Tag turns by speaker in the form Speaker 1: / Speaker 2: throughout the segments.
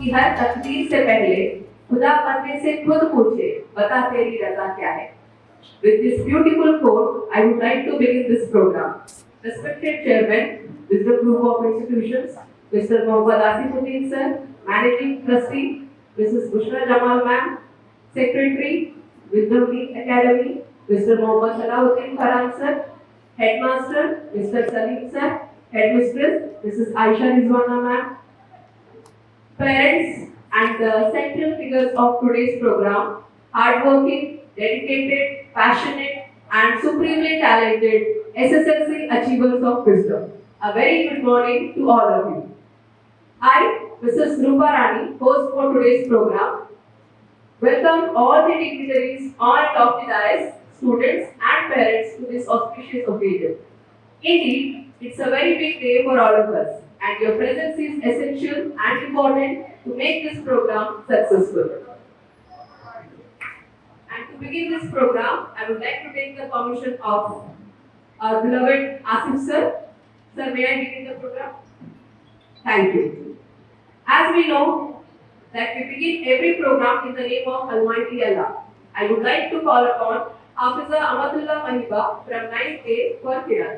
Speaker 1: कि हर तकदीर से पहले खुदा बंदे से खुद पूछे, बता तेरी रजा क्या है। With this beautiful quote, I would like to begin this program. Respected Chairman, Wisdom Group of Institutions, Mr. Mohammad Asifuddin Sir, Managing Trustee, Mrs. Bushra Jamal Ma'am, Secretary, Wisdom League Academy, Mr. Mohammad Salahuddin Farhan Sir, Headmaster, Mr. Salim Sir, Headmistress, Mrs. Aisha Rizwana Ma'am, parents and the central figures of today's program, hardworking, dedicated, passionate, and supremely talented SSLC achievers of wisdom. A very good morning to all of you. I, Mrs. Rupa Rani, host for today's program, welcome all the dignitaries on and off the dais, students and parents to this auspicious occasion. Indeed, it's a very big day for all of us, and your presence is essential and important to make this program successful. And to begin this program, I would like to take the permission of our beloved Asif sir. Sir, may I begin the program? Thank you. As we know that we begin every program in the name of Almighty Allah, I would like to call upon Hafiza Amatullah Mahiba from 9th A for Kiran.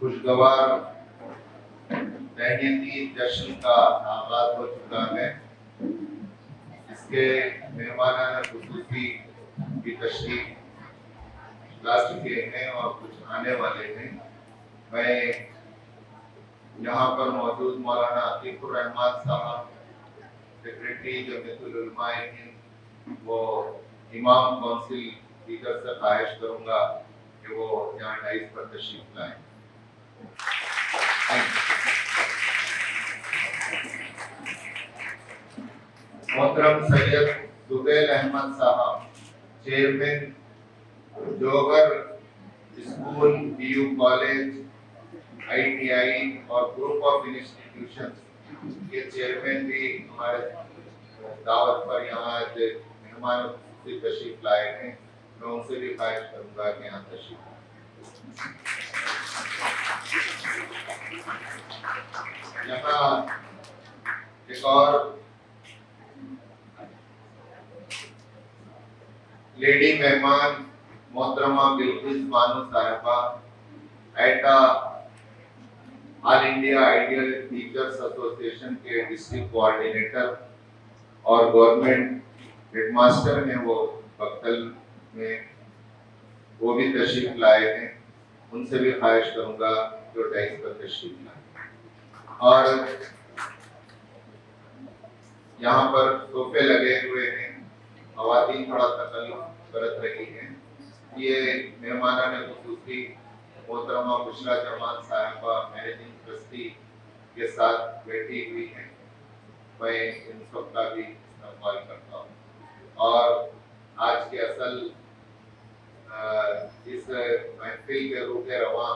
Speaker 2: खुशगवार तहनीती जश्न का आगाज हो चुका है। इस इसके मेहमान खुसूसी की तशरीफ ला चुके हैं और कुछ आने वाले हैं। मैं यहाँ पर मौजूद मौलाना अतीकुर रहमान साहब, सेक्रेटरी जमीयतुल उलमा हिंद, वो इमाम काउंसिल स्पीकर से ख्वाहिश करूंगा कि वो यहाँ डाइस पर तशरीफ लाएं। मोहतरम सैयद सुबैल अहमद साहब, चेयरमैन जोगर स्कूल, पीयू कॉलेज, ITI और ग्रुप ऑफ इंस्टीट्यूशंस के चेयरमैन भी हमारे दावत पर यहाँ मेहमान से तशरीफ लाए हैं। मैं उनसे भी ख्वाहिश करूंगा कि यहाँ तशरीफ यहाँ एक और लेडी मेहमान मोहतरमा बिल्किस बानो साहिबा, एटा all India ideal teachers association के डिस्ट्रिक्ट कोऑर्डिनेटर और गवर्नमेंट हेडमास्टर हैं वो बक्तल में, वो भी तशरीफ लाए हैं। उनसे भी ख्वाहिश करूंगा जो डाइस पर तशरीफ लाए। और यहाँ पर सोफे लगे हुए हैं, खवातीन थोड़ा तकल्लुफ बरत रही हैं। ये मेहमानान खुसूसी मोहतरमा बुशरा जमान साहिबा मैनेजिंग ट्रस्टी के साथ बैठी हुई हैं। मैं इन सबका भी इस्तेमाल करता हूँ। और आज के असल इस महफिल के रूह रवां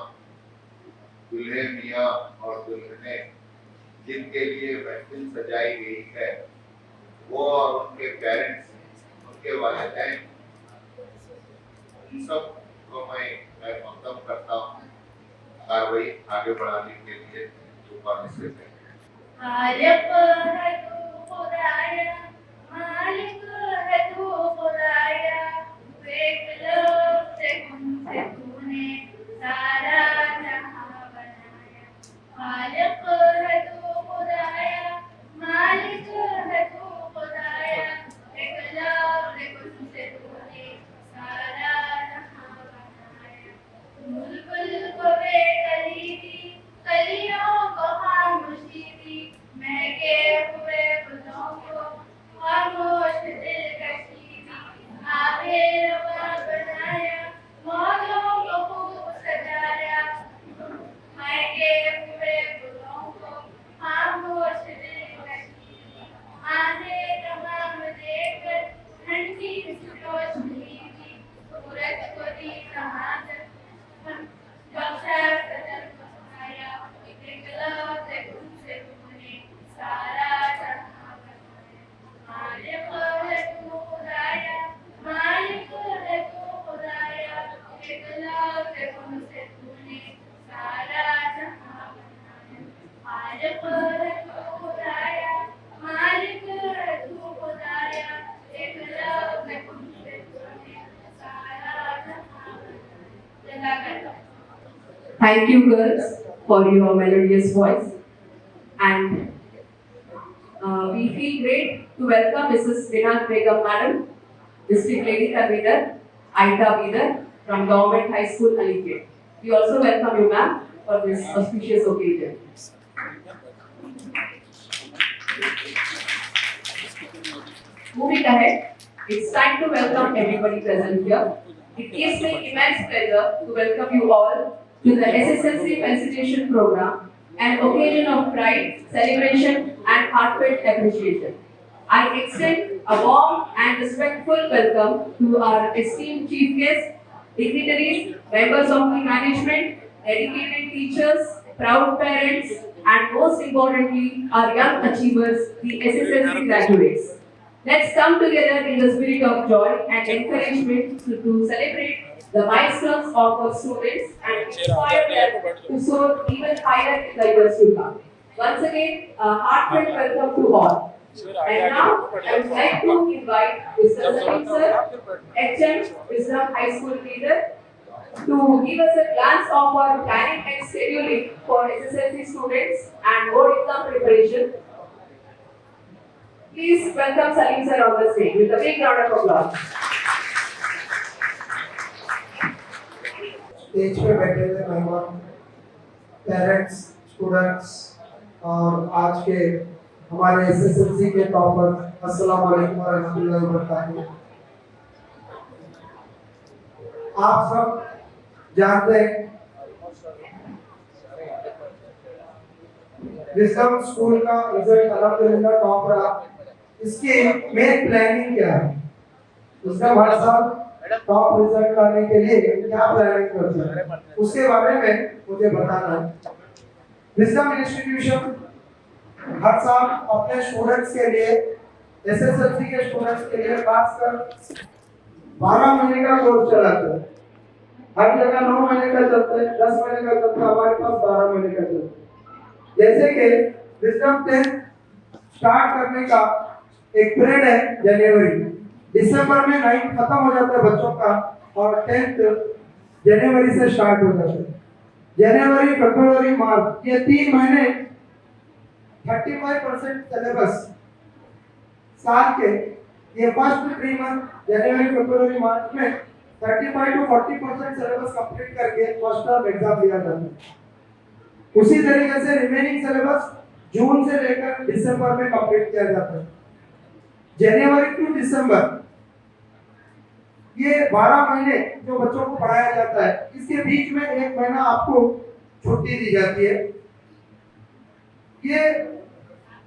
Speaker 2: दुल्हे मियाँ और दुल्हने जिनके लिए महफिल सजाई गई है, वो और उनके पेरेंट्स, उनके वालिदैन, इन सब को मैं मुक़द्दम करता हूँ कार्रवाई आगे बढ़ाने के लिए जुबान से
Speaker 3: खालिक है तू खुदाया, मालिक है तू खुदाया, एक लफ्ज़ से मुझसे तूने सारा जहां बनाया। खालिक है तू खुदाया, मालिक है तू खुदाया, एक लफ्ज़ से मुझसे तूने सारा जहां बनाया। बुलबुल को बेकली दी, कलियों को खामोशी दी, महके हुए फूलों को खामोश दिलकशी दी। आगे रवा बनाया, मौलों को खूब सजाया, महके हुए फूलों को खामोश दिलकशी दी। आने तमाम देकर ठंडी रोशनी दी, सूरज को दी शहादत, बख्शा सदर को सुनाया। एक लफ्ज़ से तुमसे तूने सारा जहां बनाया। मालिक है तू खुदाया, मालिक है तू खुदाया, एक लफ्ज़ से तुमसे तूने सारा जहां बनाया। मालिक है तू खुदाया, मालिक है तू खुदाया, एक लफ्ज़ से तुमसे तूने सारा जहां बनाया।
Speaker 1: Thank you, girls, for your melodious voice. And we feel great to welcome Mrs. Vinat Begum Madam, District Lady Convener, Aita Bidar from Government High School, Alicante. We also welcome you, ma'am, for this auspicious occasion. Moving ahead, it's time to welcome everybody present here. It gives me immense pleasure to welcome you all to the SSLC Felicitation Program, an occasion of pride, celebration and heartfelt appreciation. I extend a warm and respectful welcome to our esteemed chief guests, dignitaries, members of the management, dedicated teachers, proud parents, and most importantly, our young achievers, the SSLC graduates. Let's come together in the spirit of joy and encouragement to celebrate the milestones of our students and inspire them to soar even higher in the years to come. Once again, a heartfelt welcome to all. And now, I would like to invite Mr. Salim Sir, HM Wisdom High School leader, to give us a glance of our planning and scheduling for SSLC students and board exam preparation. Please welcome Salim sir on the stage with a big round of applause.
Speaker 4: Stage पे बैठे हुए मेहमान, parents, students और आज के हमारे SSLC के topper, अस्सलाम वालेकुम व रहमतुल्लाहि व बरकातहू। आप सब जानते हैं विजडम स्कूल का रिजल्ट अल्हम्दुलिल्लाह टॉप रहा। इसकी मेन प्लानिंग क्या है? उसका हर साल टॉप रिजल्ट लाने के लिए क्या प्लानिंग करते हैं, उसके बारे में मुझे बताना है। विजडम इंस्टीट्यूशन हर साल अपने स्टूडेंट्स के लिए, एसएसएलसी के स्टूडेंट्स के लिए खासकर 12 महीने का कोर्स चलाते हैं। हर जगह 9 महीने का चलता है, 10 महीने का चलता है, हमारे पास 12 महीने का चलता है। जैसे कि विजडम 10 स्टार्ट करने का एक पीरियड है जनवरी, दिसंबर में 9 खत्म हो जाता है बच्चों का और 10th जनवरी से स्टार्ट हो जाता है। जनवरी, फरवरी, मार्च ये 3 महीने 35% सिलेबस साल के, ये फर्स्ट 3 मंथ जनवरी, फरवरी, मार्च में 35 to 40% सिलेबस कंप्लीट करके फर्स्ट टर्म एग्जाम दिया जाता है। उसी तरीके से रिमेनिंग सिलेबस जून से लेकर दिसंबर में कंप्लीट किया जाता है। जनवरी टू दिसंबर ये 12 महीने जो बच्चों को पढ़ाया जाता है, इसके बीच में 1 महीना आपको छुट्टी दी जाती है। ये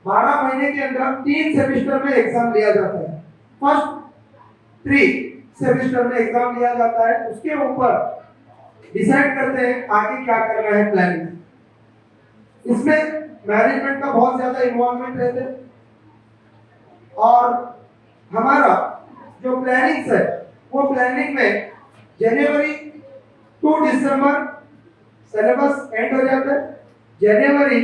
Speaker 4: 12 महीने के अंदर 3 सेमेस्टर में एग्जाम लिया जाता है। फर्स्ट 3 सेमेस्टर में एग्जाम लिया जाता है, उसके ऊपर डिसाइड करते हैं आगे क्या करना है, प्लानिंग। इसमें मैनेजमेंट का बहुत ज्यादा इन्वॉल्वमेंट रहता है और हमारा जो प्लानिंग है वो प्लानिंग में जनवरी टू दिसंबर सिलेबस एंड हो जाता है। जनवरी,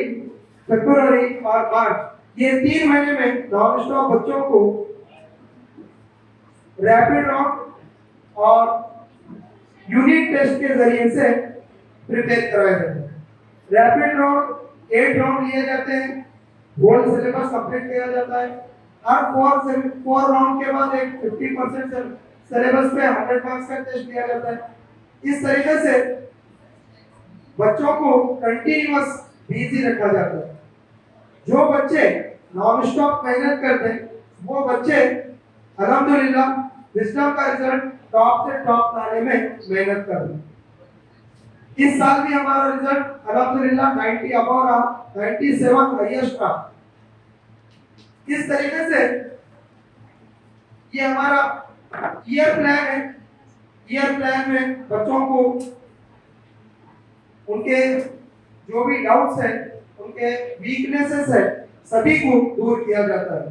Speaker 4: फरवरी और मार्च ये 3 महीने में नॉन स्टॉप बच्चों को रैपिड राउंड और यूनिट टेस्ट के जरिए से प्रिपेयर कराया जाता है। रैपिड राउंड 8 राउंड लिए जाते हैं, होल सिलेबस कंप्लीट किया जाता है। हर 4 राउंड के बाद एक 50% सिलेबस पे 100 मार्क्स का टेस्ट दिया जाता है। इस तरीके से बच्चों को कंटिन्यूअस बिजी रखा जाता है। जो बच्चे नॉन स्टॉप मेहनत करते हैं वो बच्चे अल्हम्दुलिल्लाह विजडम का रिजल्ट टॉप से टॉप लाने में मेहनत कर रहे हैं। इस साल भी हमारा रिजल्ट अल्हम्दुलिल्लाह 90 अबव रहा, 97 हाईएस्ट रहा। इस तरीके से ये हमारा ईयर प्लान है। ईयर प्लान में बच्चों को उनके जो भी डाउट्स हैं, उनके वीकनेसेस है, सभी को दूर किया जाता है।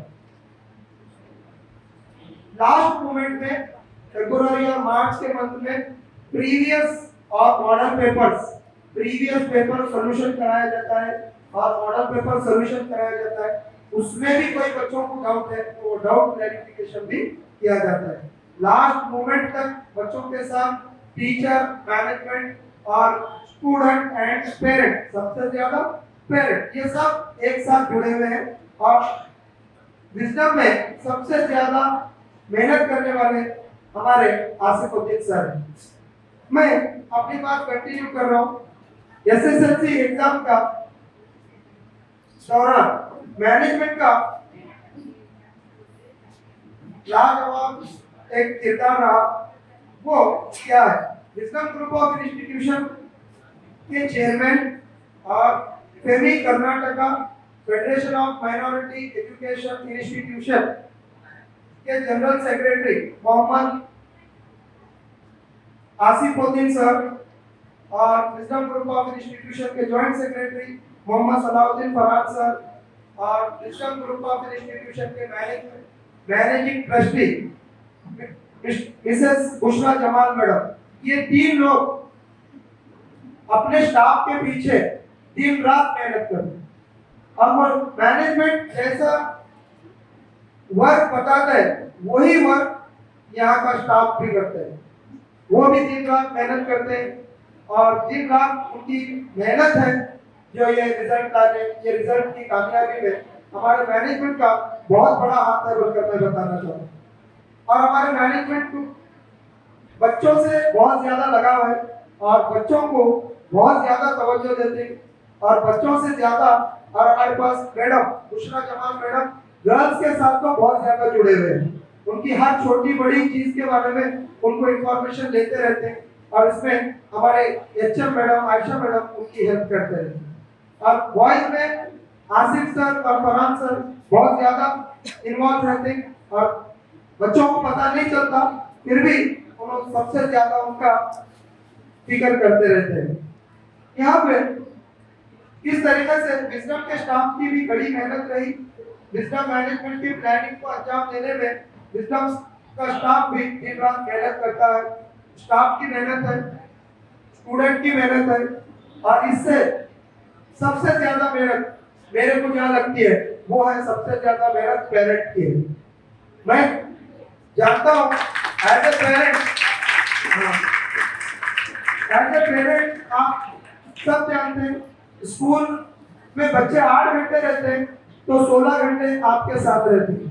Speaker 4: लास्ट मोमेंट में फरवरी और मार्च के मंथ में प्रीवियस और मॉडल पेपर सॉल्यूशन कराया जाता है और मॉडल पेपर सॉल्यूशन कराया जाता है। उसमें भी कोई बच्चों को डाउट है तो डाउट क्लैरिफिकेशन भी किया जाता है। लास्ट मोमेंट तक बच्चों के साथ टीचर, मैनेजमेंट और स्टूडेंट एंड पेरेंट, सबसे ज्यादा पेरेंट, ये सब एक साथ जुड़े हुए हैं। और विजडम में सबसे ज्यादा मेहनत करने वाले हमारे आसिफुद्दीन सर हैं। मैं अपनी बात कंटिन्यू कर रहा हूँ। एसएसएलसी एग्जाम का दौरान मैनेजमेंट का लाजवाब एक किरदार रहा। वो क्या है? विजडम ग्रुप ऑफ इंस्टीट्यूशन के चेयरमैन और फेमी Karnataka Federation of Minority Education Institution के general secretary Mohammed Asifuddin sir और विजडम ग्रुप ऑफ इंस्टीट्यूशन के joint secretary Mohammed Salahuddin Farhad sir और विजडम ग्रुप ऑफ इंस्टीट्यूशन के managing trustee Mrs Bushra Jamal madam, ये 3 लोग अपने स्टाफ के पीछे दिन रात मेहनत करते हैं और मैनेजमेंट जैसा वर्क बताता है वही वर्क यहाँ का स्टाफ भी करते हैं। वो भी दिन रात मेहनत करते हैं और दिन रात उनकी मेहनत है जो ये रिजल्ट लाने, ये रिजल्ट की कामयाबी में हमारे मैनेजमेंट का बहुत बड़ा हाथ है बोलकर मैं बताना चाहूँगा। और हमारे मैनेजमेंट को बच्चों से बहुत ज्यादा लगाव है और बच्चों को बहुत ज्यादा तवज्जो देते हैं और बच्चों से ज्यादा, और हमारे पास madam Bushra Jamal madam girls के साथ तो बहुत ज्यादा जुड़े हुए हैं। उनकी हर छोटी बड़ी चीज के बारे में उनको इंफॉर्मेशन लेते रहते हैं और इसमें हमारे एचएम मैडम आयशा मैडम उनकी हेल्प करते रहते हैं। और बॉयज में आसिफ सर और फरहान सर बहुत ज्यादा इन्वॉल्व रहते हैं और बच्चों को पता नहीं चलता, फिर भी उन्होंने सबसे ज्यादा उनका फिक्र करते रहते हैं। यहाँ पे इस तरीके से विजडम के स्टाफ की भी बड़ी मेहनत रही। विजडम मैनेजमेंट की प्लानिंग को अंजाम देने में विजडम का स्टाफ भी दिन रात मेहनत करता है। स्टाफ की मेहनत है, स्टूडेंट की मेहनत है और इससे सबसे ज्यादा मेहनत मेरे को जहाँ लगती है वो है सबसे ज्यादा मेहनत पेरेंट की है। मैं जानता हूँ एज ए पेरेंट, आप सब जानते हैं स्कूल में बच्चे 8 घंटे रहते हैं तो 16 घंटे आपके साथ रहते हैं।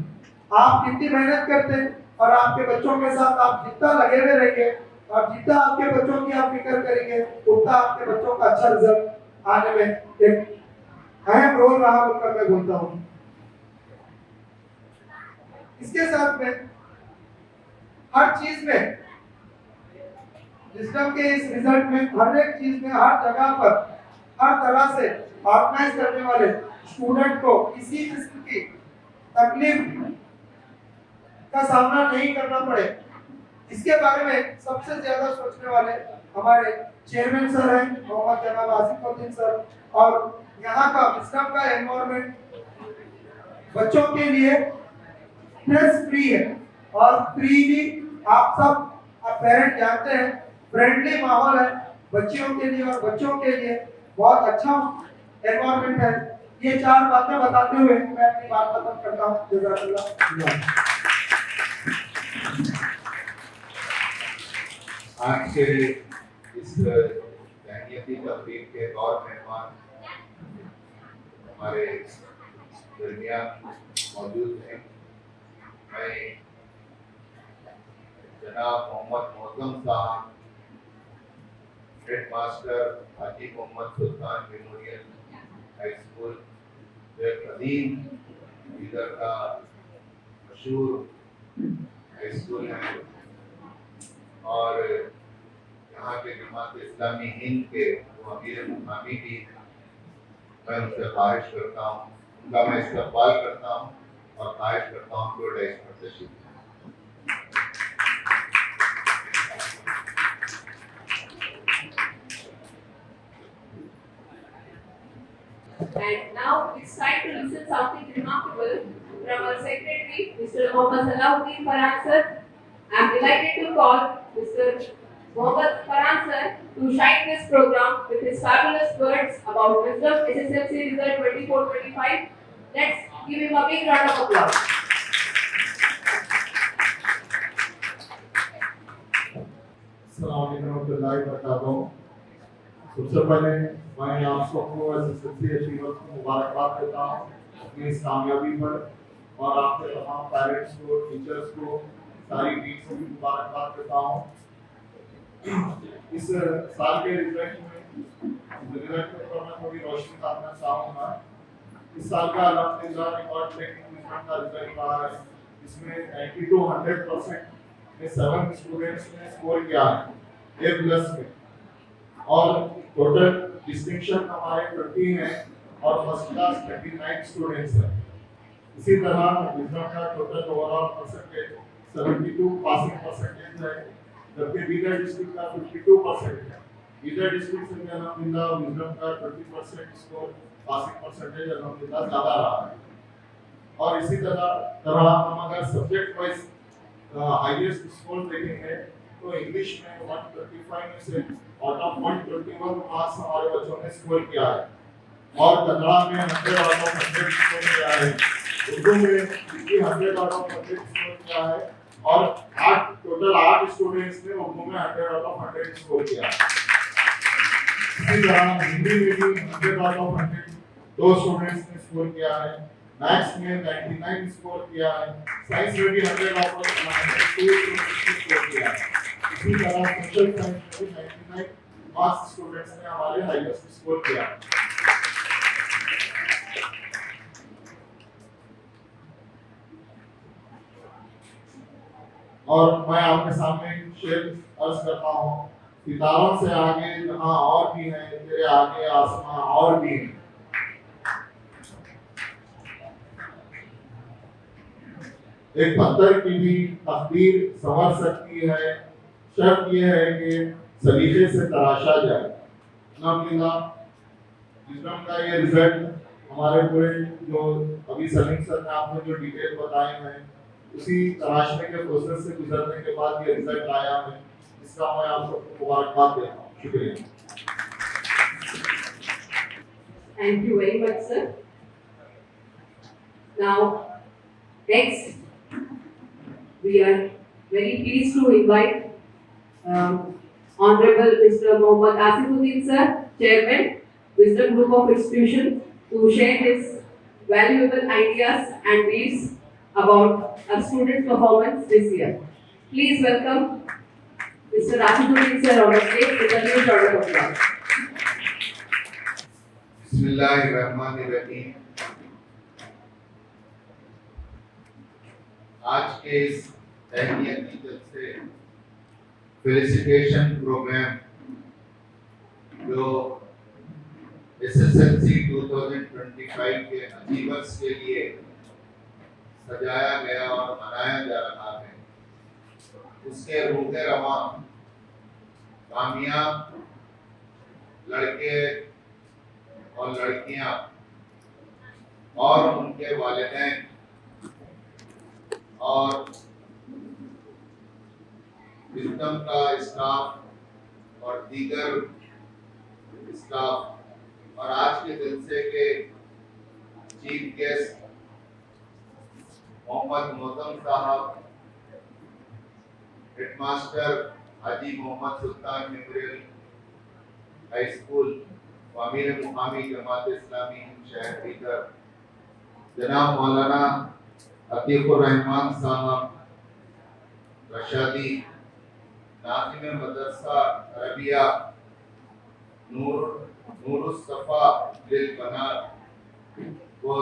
Speaker 4: आप कितनी मेहनत करते हैं और आपके बच्चों के साथ आप जितना लगे हुए रहेंगे और जितना आपके बच्चों की आप फिक्र करेंगे उतना आपके बच्चों का अच्छा रिजल्ट आने में एक अहम रोल रहा बोलकर मैं बोलता हूँ। इसके साथ में हर चीज में विजडम के इस रिजल्ट में हर एक चीज में हर जगह पर हर तरह से ऑर्गेनाइज करने वाले स्टूडेंट को किसी किस्म की तकलीफ का सामना नहीं करना पड़े, इसके बारे में सबसे ज्यादा सोचने वाले हमारे चेयरमैन सर हैं मोहम्मद जनाब आसिफुद्दीन सर। और यहाँ का विजडम का एनवायरनमेंट बच्चों के लिए स्ट्रेस फ्री है और फ्रीली आप सब पेरेंट जानते हैं फ्रेंडली माहौल है बच्चियों के लिए और बच्चों के लिए बहुत अच्छा एनवायरनमेंट है। ये 4 बातें बताते हुए मैं अपनी बात खत्म करता हूँ। जज़ाकल्लाह।
Speaker 2: आज के इस तहनीती तकरीब के दौर मेहमान हमारे दरमियान मौजूद हैं। मैं जनाब मोहम्मद मौजम साहब हेड मास्टर हाजी मोहम्मद सुल्तान मेमोरियल हाई स्कूल जो कदीम इधर का मशहूर हाई स्कूल है और यहाँ के जमात इस्लामी हिंद के वो अमीर मुकामी भी मैं उनसे ख्वाहिश करता हूँ, उनका मैं इस्तकबाल करता हूँ और ख्वाहिश करता हूँ कि वो डाइस पर तशरीफ लाएं।
Speaker 1: And now it's time to listen something remarkable from our secretary, Mr. Mohammad Salahuddin Farhan sir. I am delighted to call Mr. Mohammad Farhan sir to shine this program with his fabulous words about Wisdom SSLC result 24-25. Let's give him a big round of applause.
Speaker 5: सबसे पहले मैं आप सबको SSC achievers को मुबारकबाद देता हूँ अपनी इस कामयाबी पर और आपके तमाम पेरेंट्स को, टीचर्स को, सारी टीम को भी मुबारकबाद देता हूँ। इस साल के रिजल्ट के ऊपर मैं थोड़ी रोशनी डालना चाहूँगा। इस साल का अल्हम्दुलिल्लाह रिकॉर्ड ब्रेकिंग रिजल्ट का रिजल्ट रहा है। इसमें 90 to 100% में 7 स्टूडेंट्स ने स्कोर किया है A+ में और टोटल डिस्टिंक्शन हमारे 30 हैं और फर्स्ट क्लास 39 स्टूडेंट्स हैं। इसी तरह विजडम का total overall percentage 72 passing percentage है, जबकि बीदर डिस्ट्रिक्ट का 52% है। बीदर डिस्ट्रिक्ट से अल्हम्दुलिल्लाह विजडम का 20% स्कोर पासिंग परसेंटेज अल्हम्दुलिल्लाह ज़्यादा रहा है। और इसी तरह हम अगर सब्जेक्ट वाइज हाईएस्ट स्कोर देखेंगे तो इंग्लिश में 125 में से आउट ऑफ 121 मार्क्स हमारे बच्चों ने स्कोर किया है और कन्नड़ा में 100 आउट ऑफ 100 स्कोर किया है। उर्दू में भी 100 आउट ऑफ 100 स्कोर किया है और टोटल 8 स्टूडेंट्स ने उर्दू में 100 आउट ऑफ 100 स्कोर किया है। इसी तरह हिंदी में भी 100 आउट ऑफ 100 2 स्टूडेंट्स ने स्कोर किया है। मैथ्स में 99 स्कोर किया है, साइंस में भी 100 आउट ऑफ 102 स्कोर किया है। इसी तरह सोशल साइंस में भी 99 मार्क्स स्टूडेंट्स ने हमारे हाईएस्ट स्कोर किया है। और मैं आपके सामने शेर अर्ज करता हूँ, सितारों से आगे जहाँ और भी हैं, तेरे आगे आसमां और भी हैं। एक पत्थर की भी तकदीर संवर सकती है, शर्त यह है कि सलीके से तराशा जाए। विजडम का ये रिजल्ट हमारे पूरे जो अभी सलीम सर ने आपने जो डिटेल बताए हैं, उसी तराशने के प्रोसेस से गुजरने के बाद ये रिजल्ट आया है, इसका मैं आप सबको मुबारकबाद देता हूँ। शुक्रिया।
Speaker 1: Thank you very much, sir. Now, next, we are very pleased to invite Honorable Mr. Mohammad Asifuddin, sir, Chairman, Wisdom Group of Institutions, to share his valuable ideas and views about our students' performance this year. Please welcome Mr. Asifuddin, sir, on the stage with a huge round of applause.
Speaker 2: बिस्मिल्लाहिर्रहमानिर्रहीम। आज के इस तहनीती जलसे felicitation programme जो SSLC 2025 के achievers के लिए सजाया गया और मनाया जा रहा है, उसके रूहे रवां कामयाब लड़के और लड़कियां और उनके वालिदैन और विजडम का स्टाफ और दीगर स्टाफ और आज के जलसे के चीफ गेस्ट मोहम्मद मोहतम साहब, हेडमास्टर हाजी मोहम्मद सुल्तान मेमोरियल हाई स्कूल, अमीर मुकामी जमात इस्लामी शहर बीदर, जनाब मौलाना अतीकुर रहमान साहब रशादी, नाज़िम मदरसा अरबिया नूरुस्सफ़ा लिल बनात, वो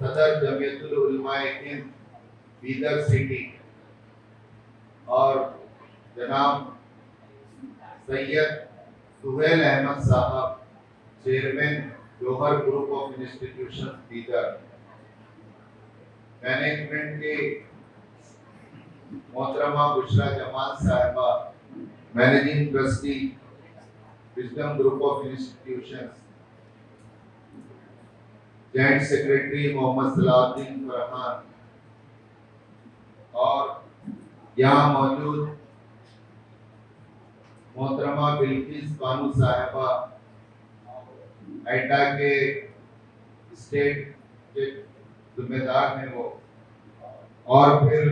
Speaker 2: सदर जमीयतुल उलमाए हिंद बीदर सिटी, और जनाब सैयद सुहेल अहमद साहब, chairman Jauhar group of institution Bidar, management के मोहतरमा बुशरा जमाल साहिबा, managing trustee Wisdom group of institutions, joint secretary Mohammed Salahuddin Farhan, और यहाँ मौजूद मोहतरमा बिल्किस बानू साहिबा, एटा के स्टेट के जिम्मेदार हैं वो, और फिर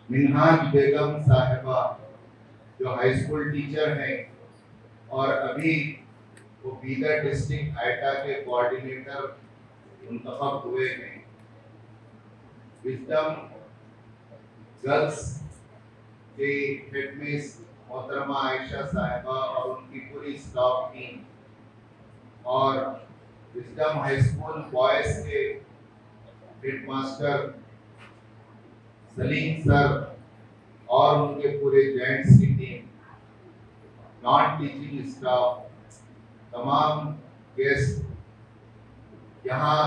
Speaker 2: मिनहाज बेगम साहिबा जो हाई स्कूल टीचर हैं और अभी वो बीदर डिस्ट्रिक्ट एटा के कोऑर्डिनेटर मुंतखब हुए हैं। विजडम गर्ल्स के हेडमिस मोहतरमा आयशा साहिबा और उनकी पूरी स्टाफ टीम, और विजडम हाई स्कूल बॉयज के हेडमास्टर सलीम सर और उनके पूरे जॉइंट्स की टीम, नॉन टीचिंग स्टाफ, तमाम गेस्ट, यहाँ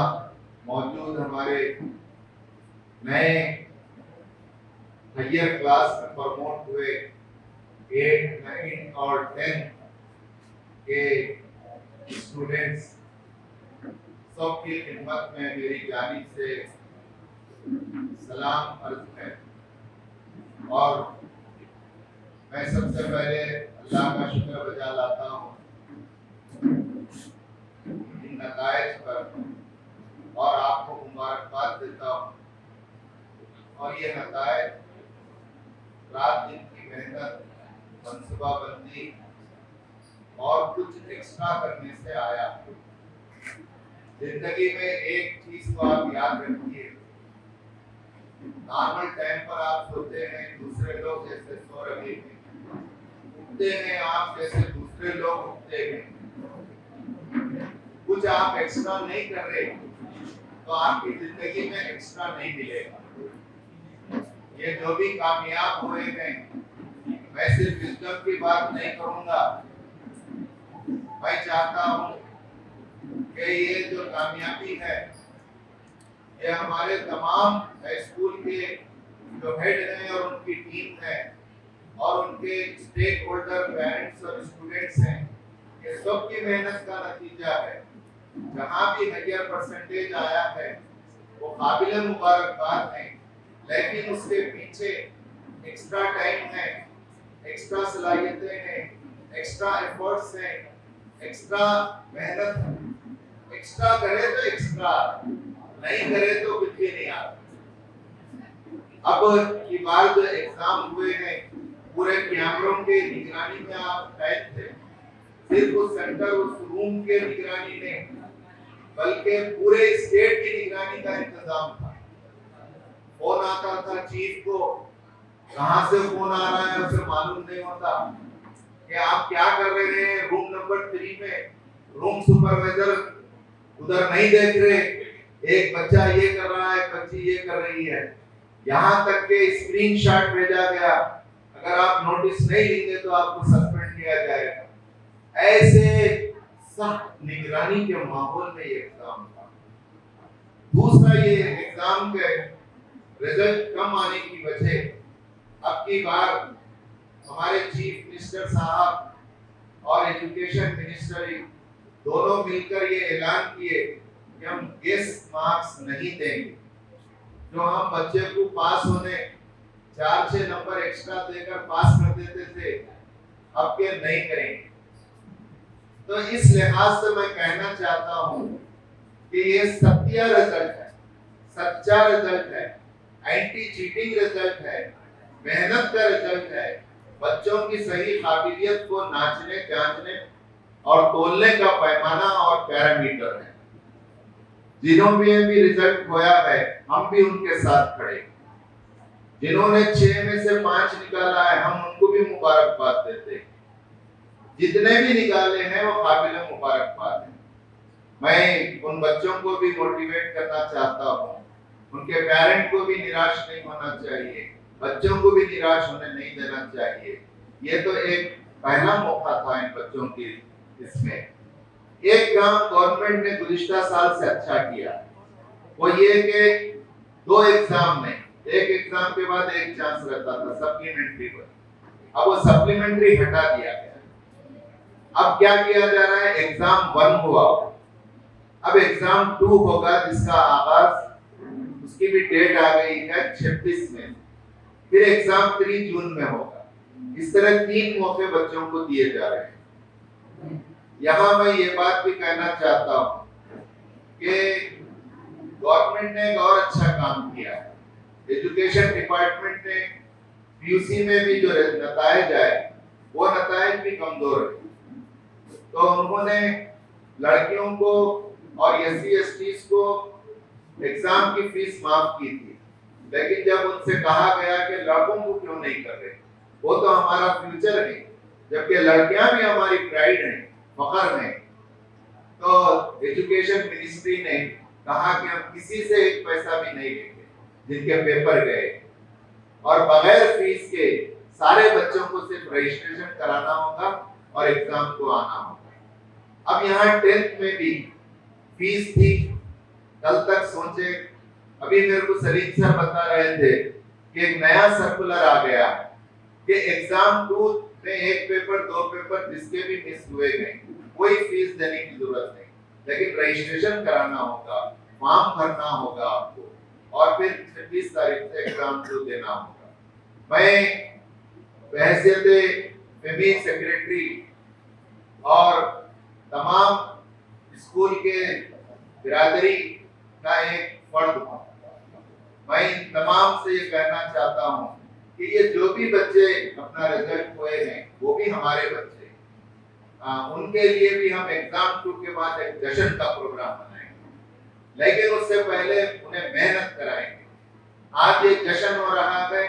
Speaker 2: मौजूद हमारे नए हायर क्लास में प्रमोट हुए 8, 9 और 10 के स्टूडेंट्स, सबकी खिदमत में मेरी जानिब से सलाम अर्ज है। और मैं सबसे पहले अल्लाह का शुक्र बजा लाता हूँ इन नताइज पर, और आपको मुबारकबाद देता हूँ। और ये नताइज रात दिन की मेहनत, मनसूबाबंदी और कुछ एक्स्ट्रा करने से आया। जिंदगी में एक चीज को आप याद रखिए, नॉर्मल टाइम पर आप सोते हैं दूसरे लोग जैसे सो रहे हैं, उठते हैं आप जैसे दूसरे लोग उठते हैं। कुछ आप एक्स्ट्रा नहीं कर रहे तो आपकी जिंदगी में एक्स्ट्रा नहीं मिलेगा। ये जो भी कामयाब हुए हैं, मैं सिर्फ विजडम की बात नहीं करूंगा, मैं चाहता हूं कि ये जो कामयाबी है ये हमारे तमाम स्कूल के जो हेड हैं और उनकी टीम है और उनके स्टेक होल्डर पेरेंट्स और स्टूडेंट्स हैं, ये सबकी मेहनत का नतीजा है। जहाँ भी हायर परसेंटेज आया है वो काबिल मुबारकबाद है, लेकिन उसके पीछे एक्स्ट्रा टाइम है, एक्स्ट्रा सलाहियतें हैं, एक्स्ट्रा एफर्ट्स हैं, एक्स्ट्रा मेहनत। एक्स्ट्रा करे तो एक्स्ट्रा, नहीं करे तो कुछ भी नहीं आता। अब की बार जो एग्जाम हुए हैं पूरे कैमरों के निगरानी में आप कैद थे, सिर्फ उस सेंटर उस रूम के निगरानी नहीं बल्कि पूरे स्टेट की निगरानी का इंतजाम था। फोन आता था चीफ को, कहां से फोन आ रहा है उसे मालूम नहीं होता कि आप क्या कर रहे हैं रूम नंबर 3 में। रूम सुपरवाइजर उधर नहीं देख रहे, एक बच्चा ये कर रहा है, बच्ची ये कर रही है, यहाँ तक के स्क्रीनशॉट भेजा गया, अगर आप नोटिस नहीं लेंगे तो आपको सस्पेंड किया जाएगा। ऐसे सख्त निगरानी के माहौल में ये एग्जाम था। दूसरा, ये एग्जाम के रिजल्ट कम आने की वजह अब की बार हमारे चीफ मिनिस्टर साहब और एजुकेशन मिनिस्टर दोनों मिलकर ये ऐलान किए कि हम गेस्ट मार्क्स नहीं देंगे। जो हम बच्चे को पास होने 4-6 नंबर एक्स्ट्रा देकर पास कर देते थे, अब के नहीं करेंगे। तो इस लिहाज से मैं कहना चाहता हूं कि ये सत्य रिजल्ट है, सच्चा रिजल्ट है, एंटी चीटिंग रिजल्ट है, मेहनत का रिजल्ट है, बच्चों की सही काबिलियत को नाचने जांचने और तोलने का पैमाना और पैरामीटर है। जिन्होंने भी रिजल्ट खोया है हम भी उनके साथ खड़े। जिन्होंने 6 में से 5 निकाला है हम उनको भी मुबारकबाद देते हैं। जितने भी निकाले हैं वो काबिल मुबारकबाद है। मैं उन बच्चों को भी मोटिवेट करना चाहता हूँ, उनके पेरेंट को भी निराश नहीं होना चाहिए, बच्चों को भी निराश होने नहीं देना चाहिए। ये तो एक पहला मौका था इन बच्चों की। इसमें एक काम गवर्नमेंट ने गुज़िश्ता साल से अच्छा किया, वो ये कि 2 एग्जाम में एक एग्जाम के बाद एक चांस रहता था सप्लीमेंट्री पर, अब वो सप्लीमेंट्री हटा दिया गया। अब क्या किया जा रहा है, एग्जाम 1 हुआ, अब एग्जाम 2 होगा जिसका आगाज उसकी भी डेट आ गई है 26 में, फिर एग्जाम 3 जून में होगा। इस तरह 3 मौके बच्चों को दिए जा रहे हैं। यहाँ मैं ये बात भी कहना चाहता हूँ कि गवर्नमेंट ने एक और अच्छा काम किया है। एजुकेशन डिपार्टमेंट ने पीयूसी में भी जो नतायज आए वो नतायज भी कमजोर है, तो उन्होंने लड़कियों को और SC/ST को एग्जाम की फीस माफ की थी, लेकिन जब उनसे कहा गया कि लड़कों को क्यों नहीं कर रहे, वो तो हमारा फ्यूचर है, जबकि लड़कियां भी हमारी प्राइड हैं, फखर हैं, तो एजुकेशन मिनिस्ट्री ने कहा कि हम किसी से एक पैसा भी नहीं लेंगे जिनके पेपर गए, और बगैर फीस के सारे बच्चों को सिर्फ रजिस्ट्रेशन कराना होगा और एग्जाम को आना होगा। अब यहाँ 10th में भी फीस थी, कल तक सोचे, अभी मेरे को सलीम सर बता रहे थे कि एक नया सर्कुलर आ गया कि एग्जाम 2 में 1 पेपर 2 पेपर जिसके भी मिस हुए गए कोई फीस देने की जरूरत नहीं, लेकिन रजिस्ट्रेशन कराना होगा, फॉर्म भरना होगा आपको, और फिर 26 तारीख से एग्जाम को देना होगा। मैं बहैसियत फेमी सेक्रेटरी और तमाम स्कूल के बिरादरी का एक फर्द हूँ, मैं इन तमाम से ये कहना चाहता हूँ कि ये जो भी बच्चे अपना रिजल्ट खोए हैं वो भी हमारे बच्चे, उनके लिए भी हम एग्जाम 2 के बाद एक जश्न का प्रोग्राम बनाएंगे। लेकिन उससे पहले उन्हें मेहनत कराएंगे। आज एक जश्न हो रहा है,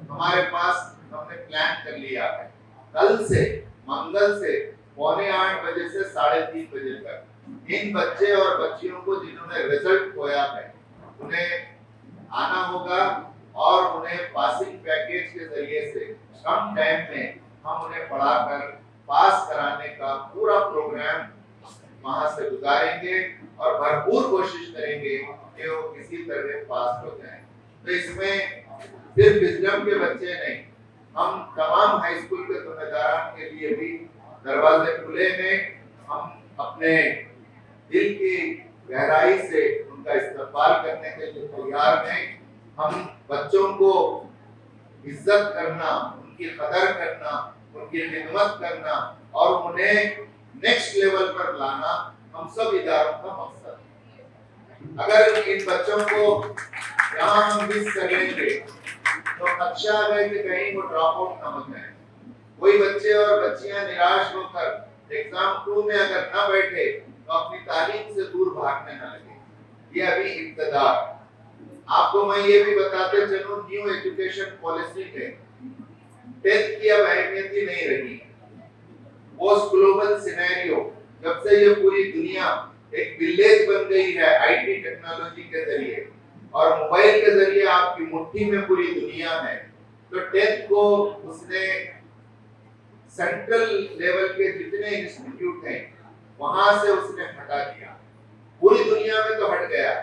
Speaker 2: हमारे पास हमने प्लान कर लिया है, कल से मंगल से 7:45 बजे से 3:30 बजे तक इन बच्चे और बच्चियों को जिन्होंने रिजल्ट खोया है उन्हें आना होगा और उन्हें पासिंग पैकेज के जरिए से कम टाइम में हम उन्हें पढ़ाकर पास कराने का पूरा प्रोग्राम वहां से गुजारेंगे और भरपूर कोशिश करेंगे कि वो किसी तरह पास हो जाए। तो इसमें सिर्फ विजडम के बच्चे नहीं, हम तमाम हाई स्कूल के जिम्मेदारान के लिए भी दरवाजे खुले हैं। हम अपने दिल की गहराई से उनका इस्तकबाल करने के लिए तैयार हैं। हम बच्चों को इज्जत करना, उनकी कदर करना, उनकी खिदमत करना और उन्हें नेक्स्ट लेवल पर लाना हम सब इदारों का मकसद है। अगर इन बच्चों को यहाँ हम मिस करेंगे तो खदशा है कि कहीं वो ड्रॉप आउट न हो जाए। कोई बच्चे और बच्चियां निराश होकर एग्जाम 2 में अगर न बैठे तो अपनी तालीम से दूर भागने न लगे। ये अभी इब्तिदा है। आपको मैं ये भी बताते चलूं, न्यू एजुकेशन पॉलिसी में 10th की अब अहमियत ही नहीं रही। पोस्ट ग्लोबल सिनेरियो, जब से ये पूरी दुनिया एक विलेज बन गई है आईटी टेक्नोलॉजी के जरिए और मोबाइल के जरिए आपकी मुट्ठी में पूरी दुनिया है, तो 10th को उसने सेंट्रल लेवल के जितने इंस्टीट्यूट हैं वहां से उसने हटा दिया। पूरी दुनिया में तो हट गया,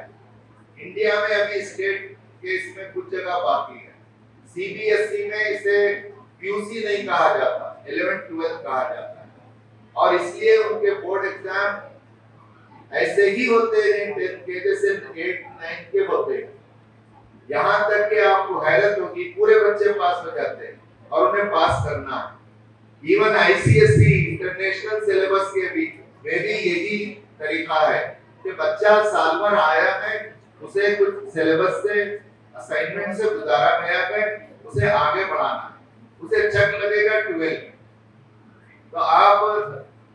Speaker 2: इंडिया में अभी स्टेट के इसमें कुछ जगह बाकी है। सीबीएसई में इसे पीयूसी नहीं कहा जाता, 11th 12th कहा जाता है और इसलिए उनके बोर्ड एग्जाम ऐसे ही होते हैं 10th के जैसे 8th 9th के होते हैं। यहाँ तक कि आपको हैरत होगी, पूरे बच्चे पास हो जाते हैं और उन्हें पास करना है। इवन आईसीएसई इंटरनेशनल सिलेबस के भी में भी यही तरीका है कि बच्चा साल भर आया है, उसे कुछ सिलेबस से असाइनमेंट से गुजारा गया है, उसे आगे बढ़ाना है, उसे चक लगेगा 12। तो आप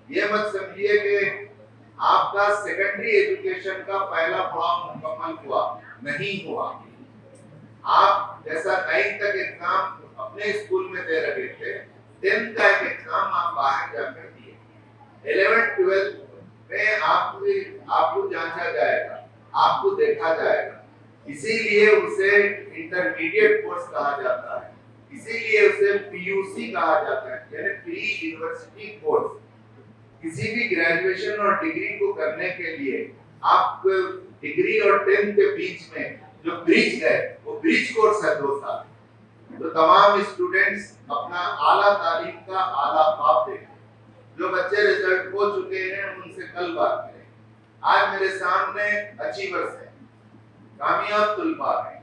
Speaker 2: ये मत समझिए कि आपका सेकेंडरी एजुकेशन का पहला पड़ाव मुकम्मल हुआ, नहीं हुआ। आप जैसा 9th तक एग्जाम अपने स्कूल में दे रहे थे, 10th का एक एग्जाम आप बाहर जाकर दिए, 11th 12th में आपको जांचा जाएगा, आपको देखा जाएगा। इसीलिए उसे इंटरमीडिएट कोर्स कहा जाता है, इसीलिए उसे पीयूसी कहा जाता है, यानी प्री यूनिवर्सिटी कोर्स। किसी भी ग्रेजुएशन और डिग्री को करने के लिए आप डिग्री और 10th के बीच में जो ब्रिज है वो ब्रिज कोर्स है 2 साल। तो तमाम स्टूडेंट्स अपना आला तालीम का आला ख्वाब देखें। जो बच्चे रिजल्ट हो चुके हैं उनसे कल बात करें। आज मेरे सामने अचीवर्स हैं, कामयाब तुलबा हैं,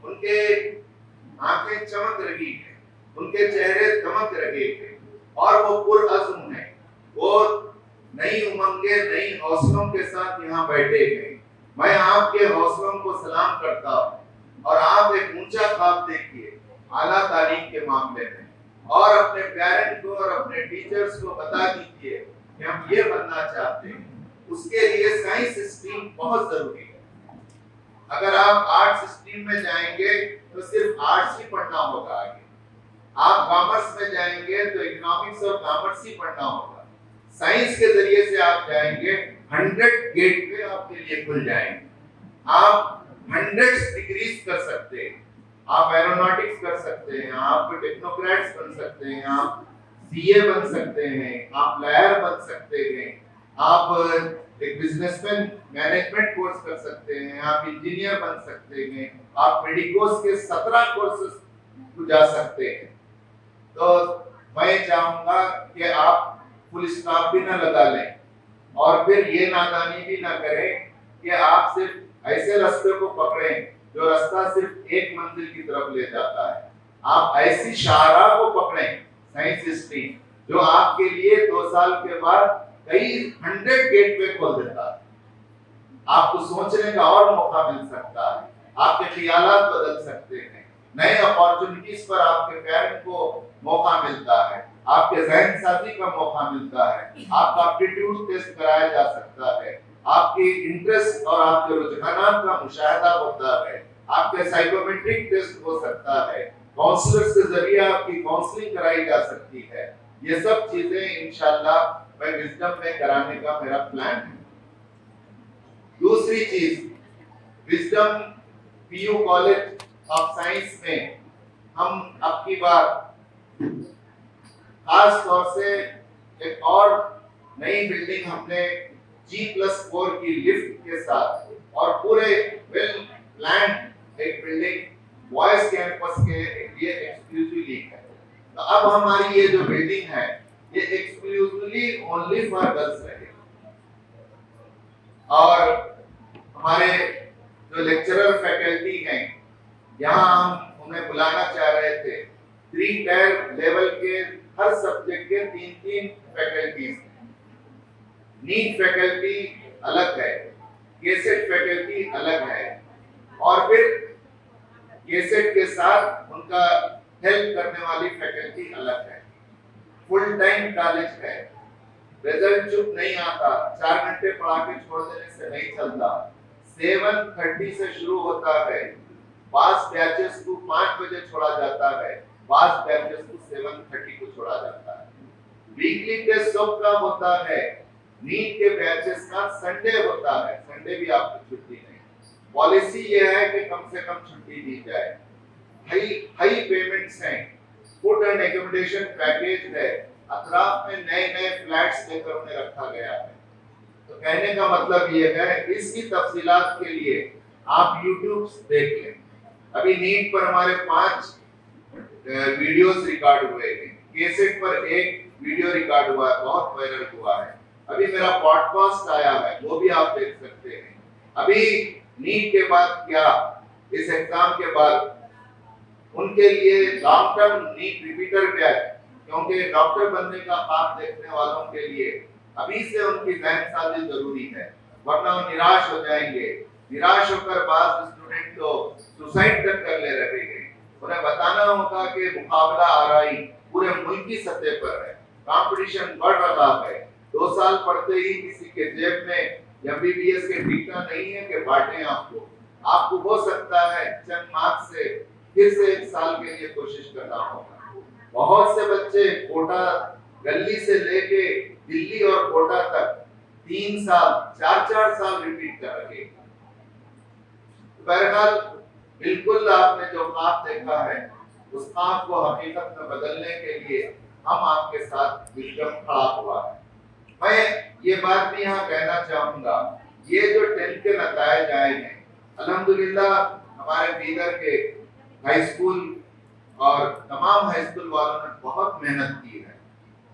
Speaker 2: उनके आंखें चमक रही हैं, उनके चेहरे दमक रहे हैं और वो पुरअज़्म हैं। वो नई उमंगे, नई हौसलों के साथ यहाँ बैठे हैं। मैं आपके हौसलों को सलाम करता हूँ और आप एक ऊंचा ख्वाब देखिए आला तालीम के मामले में और अपने पेरेंट्स को और अपने टीचर्स को बता दीजिए कि हम ये बनना चाहते हैं। उसके लिए साइंस स्ट्रीम बहुत जरूरी है। अगर आप आर्ट्स स्ट्रीम में जाएंगे तो सिर्फ आर्ट्स ही पढ़ना होगा आगे। आप कॉमर्स में जाएंगे तो इकोनॉमिक्स और कॉमर्स ही पढ़ना होगा। साइंस के जरिए से आप जाएंगे 100 गेटवे आपके लिए खुल जाएंगे। आप 100 डिग्रीज कर सकते हैं, आप एरोनॉटिक्स कर सकते हैं, आप टेक्नोक्रेट्स बन सकते हैं, आप सीए बन सकते हैं, आप लॉयर बन सकते हैं, आप एक बिजनेसमैन मैनेजमेंट कोर्स कर सकते हैं, आप इंजीनियर बन सकते हैं, आप मेडिकोस के 17 कोर्सेज जा सकते हैं। तो मैं चाहूंगा कि आप फुल स्टॉप भी ना लगा लें और फिर ये नादानी भी ना करें कि आप सिर्फ ऐसे रास्ते को पकड़ें जो रास्ता सिर्फ एक मंजिल की तरफ ले जाता है। आप ऐसी शाहराह को पकड़ें साइंस स्ट्रीम जो आपके लिए 2 साल के बाद कई 100 गेटवे खोल देता है। आपको सोचने का और मौका मिल सकता है, आपके ख्यालात बदल सकते हैं, नए अपॉर्चुनिटीज पर आपके पेरेंट को मौका मिलता है, आपके जहन साथी का मौका मिलता है, आपका एप्टीट्यूड टेस्ट कराया जा सकता है, आपकी इंटरेस्ट और आपके रुझानात का मुशाहिदा होता है, आपके साइकोमेट्रिक टेस्ट हो सकता है, काउंसलर्स के जरिए आपकी काउंसलिंग कराई जा सकती है। ये सब चीजें इंशाल्लाह मैं विजडम में कराने का मेरा प्लान है। दूसरी चीज, Wisdom PU college of science में हम अब की बार खास तौर से एक और नई बिल्डिंग हमने G+4 की लिफ्ट के साथ और पूरे वेल प्लान्ड एक बिल्डिंग बॉयज कैंपस के लिए एक्सक्लूसिवली है। तो अब हमारी ये जो बिल्डिंग है ये एक्सक्लूसिवली ओनली फॉर गर्ल्स रहेगी। और हमारे जो लेक्चरर फैकल्टी हैं, यहाँ हम उन्हें बुलाना चाह रहे थे। 3 टायर लेवल के हर सब्जेक्ट के 3-3 फैकल्टीज, नीट फैकल्टी अलग है, केसेट फैकल्टी अलग है, और फिर केसेट के साथ उनका हेल्प करने वाली फैकल्टी अलग है। फुल टाइम कॉलेज है, रिजल्ट चुप नहीं आता, 4 घंटे पढ़ा के छोड़ देने से नहीं चलता। 7:30 से शुरू होता है, पास बैचेस को 5 बजे छोड़ा जाता है, पास बैचेस को 7:30 को छोड़ा जाता है। वीकली टेस्ट सबका होता है, नीट के बैचेस का संडे होता है, संडे भी आपको छुट्टी नहीं। पॉलिसी ये है कि कम से कम छुट्टी दी जाए। हाई पेमेंट्स हैं, फूड एंड एकोमोडेशन पैकेज है, अतराफ में नए फ्लैट्स लेकर उन्हें रखा गया है। तो कहने का मतलब ये है, इसकी तफसीलात के लिए आप YouTube देख लें। अभी नीट पर हमारे 5 वीडियोस रिकॉर्ड हुए हैं, केसेट पर 1 वीडियो रिकॉर्ड हुआ है, बहुत वायरल हुआ है। अभी मेरा पॉडकास्ट आया है, वो भी आप देख सकते हैं। अभी नीट के बाद क्या, इस एग्जाम के बाद उनके लिए long term NEET repeater batch, क्योंकि डॉक्टर बनने का ख्वाब देखने वालों के लिए अभी से उनकी जहनसाजी जरूरी है, वरना वो निराश हो जाएंगे। निराश होकर बाद स्टूडेंट तो सुसाइड तक कर ले रहेंगे। उन्हें बताना होगा कि मुकाबला आराई पूरे मुल्क की सतह पर है, कंपटीशन बढ़ रहा है। 2 साल पढ़ते ही किसी के जेब में MBBS के टीका नहीं है कि बांटे आपको हो सकता है चंद मार्क्स से फिर से 1 साल के लिए कोशिश करना होगा। बहुत से बच्चे कोटा गली से लेके दिल्ली और कोटा तक 3 साल 4 साल रिपीट कर रहे। बहरहाल बिल्कुल आपने जो ख्वाब देखा है उस ख्वाब को हकीकत में बदलने के लिए हम आपके साथ मिलकर खड़ा हुआ है। मैं ये बात भी यहाँ कहना चाहूंगा, ये जो 10th के नतायज आए हैं, अल्हम्दुलिल्लाह हमारे बीदर के हाई स्कूल और तमाम हाई स्कूल वालों ने बहुत मेहनत की है।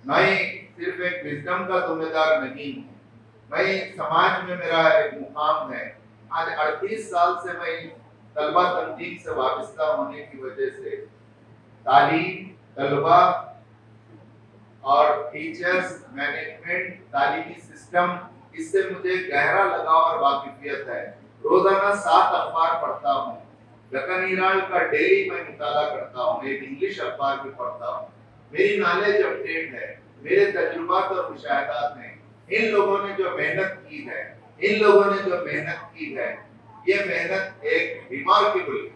Speaker 2: मैं सिर्फ एक विजडम का जिम्मेदार नहीं हूँ, मैं समाज में मेरा एक मुकाम है। आज 38 साल से मैं तलबा तंजीम से वाबस्ता होने की वजह से तालीम, तलबा और टीचर्स, मैनेजमेंट, तालीमी सिस्टम, इससे मुझे गहरा लगाव और वाकिफियत है। रोजाना 7 अखबार पढ़ता हूँ, डेक्कन हेराल्ड का डेली मैं मुताला करता हूँ, एक इंग्लिश अखबार भी पढ़ता हूँ। मेरी नॉलेज अपडेट है, मेरे तजुर्बात और मुशाहिदात हैं। इन लोगों ने जो मेहनत की है, ये मेहनत एक रिमार्केबल है,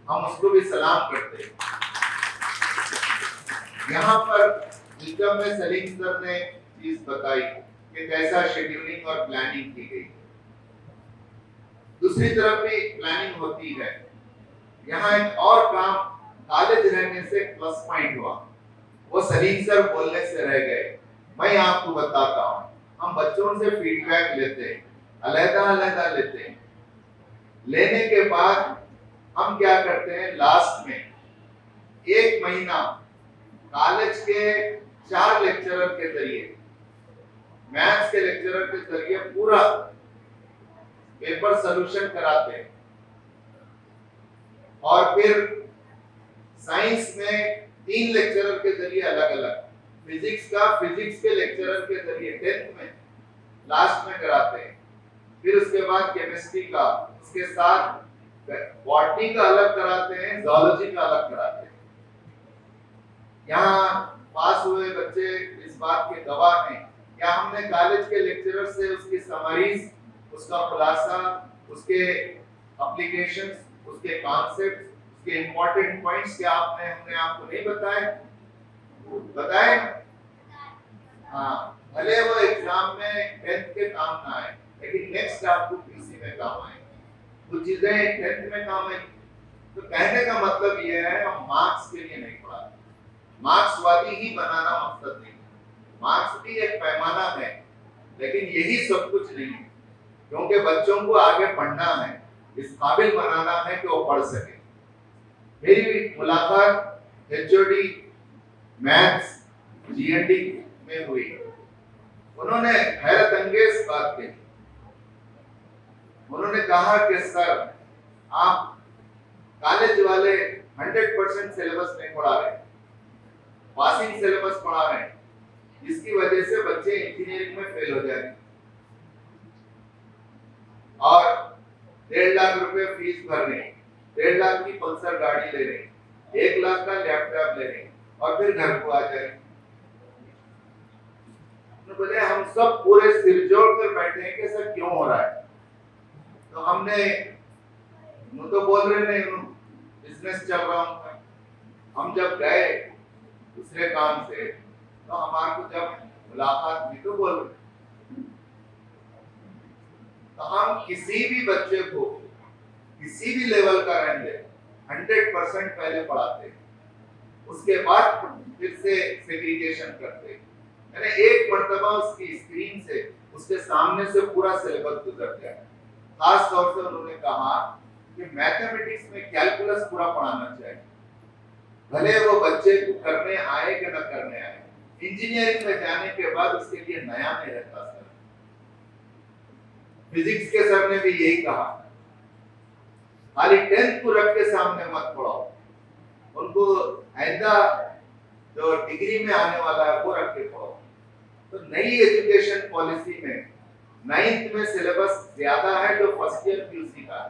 Speaker 2: हम उसको भी सलाम करते हैं। यहाँ पर विजडम में सलीम सर ने चीज बताई कि कैसा शेड्यूलिंग और प्लानिंग की गई। दूसरी तरफ भी प्लानिंग होती है। यहाँ एक और काम कॉलेज रहने से प्लस पॉइंट हुआ, वो सलीम सर बोलने से रह गए। मैं आपको बताता हूँ, हम बच्चों से फीडबैक लेते हैं, अलग-अलग लेते हैं। लेने के बाद हम क्या करते हैं, लास्ट में 1 महीना कॉलेज के 4 लेक्चरर के जरिए, मैथ्स के लेक्चरर के जरिए पूरा पेपर सॉल्यूशन कराते हैं। और फिर साइंस में 3 लेक्चरर के जरिए अलग-अलग, फिजिक्स के लेक्चरर के जरिए 10th में लास्ट में कराते हैं। फिर उसके बाद केमिस्ट्री का, उसके साथ बॉटनी का अलग कराते हैं, ज़ूलॉजी का अलग कराते हैं। यहाँ पास हुए बच्चे इस बात के गवाह हैं, क्या हमने कॉलेज के लेक्चरर से उसकी समरीज उसका खुलासा, उसके एप्लीकेशंस, उसके कॉन्सेप्ट्स, उसके इंपॉर्टेंट पॉइंट्स क्या हमने आपको नहीं बताए? हाँ, भले वो एग्जाम में 10th के काम ना आए, लेकिन नेक्स्ट आपको पीसी में काम आए। कुछ चीजें 10th में काम आई। तो कहने का मतलब ये है, हम मार्क्स के लिए नहीं पढ़ाते, मार्क्सवादी ही बनाना मकसद नहीं है। मार्क्स भी एक पैमाना है, लेकिन यही सब कुछ नहीं है, क्योंकि बच्चों को आगे पढ़ना है, इस काबिल बनाना है कि वो पढ़ सके। मेरी मुलाकात एचओडी मैथ्स जीएनडी में हुई, उन्होंने हैरत अंगेज बात कही। उन्होंने कहा कि सर, आप कॉलेज वाले 100% सिलेबस नहीं पढ़ा रहे, पासिंग सिलेबस पढ़ा रहे हैं, जिसकी वजह से बच्चे इंजीनियरिंग में फेल हो जा रहे हैं और 1.5 लाख रुपए फीस भर रहे हैं, 1.5 लाख की पल्सर गाड़ी ले रहे हैं, 1 लाख का लैपटॉप ले रहे हैं और फिर घर को आ जा रहे हैं। तो बोले हम सब पूरे सिर जोड़ कर बैठे हैं कि सर क्यों हो रहा है? तो हमने तो बोल रहे नहीं, बिजनेस चल रहा हूं। हम जब गए दूसरे काम से, तो हमारे को जब मुलाकात हुई तो बोल रहे, तो हम किसी भी बच्चे को किसी भी लेवल का रहने 100% पहले पढ़ाते, उसके बाद फिर से सेग्रीगेशन करते, यानी एक मर्तबा उसकी स्क्रीन से, उसके सामने से पूरा सिलेबस गुजर जाए। खास तौर से उन्होंने कहा कि मैथमेटिक्स में कैलकुलस पूरा पढ़ाना चाहिए, भले वो बच्चे को करने आए कि न करने आए। इंजीनियरिंग में जाने के बाद उसके लिए नया नहीं रहता सर। फिजिक्स के सर ने भी यही कहा, खाली 10th को रख के सामने मत पढ़ाओ, उनको आइंदा जो डिग्री में आने वाला है वो रख के पढ़ाओ। तो नई एजुकेशन पॉलिसी में 9th में सिलेबस ज्यादा है जो फर्स्ट ईयर पीयूसी का है,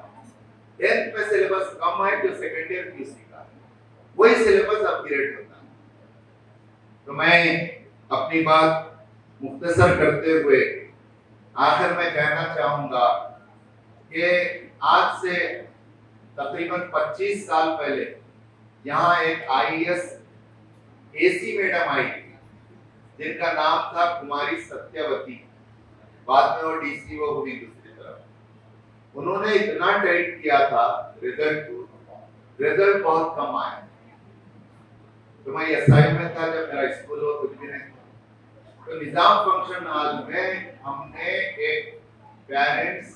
Speaker 2: 10th में सिलेबस कम है जो सेकेंड ईयर पीयूसी का है, वही सिलेबस अपग्रेड होता है। तो मैं अपनी बात मुख्तसर करते हुए आखिर में कहना चाहूंगा कि आज से तकरीबन 25 साल पहले यहाँ एक आईएएस एसी मैडम आई थी, जिनका नाम था कुमारी सत्यवती, बाद में वो डीसीओ हुई दूसरी तरफ। उन्होंने इतना टाइट किया था रिजल्ट बहुत कम आया। तो मैं एसआई में था जब मेरा स्कूल हो, कुछ भी नहीं। तो निजाम फंक्शन हॉल में हमने एक पेरेंट्स,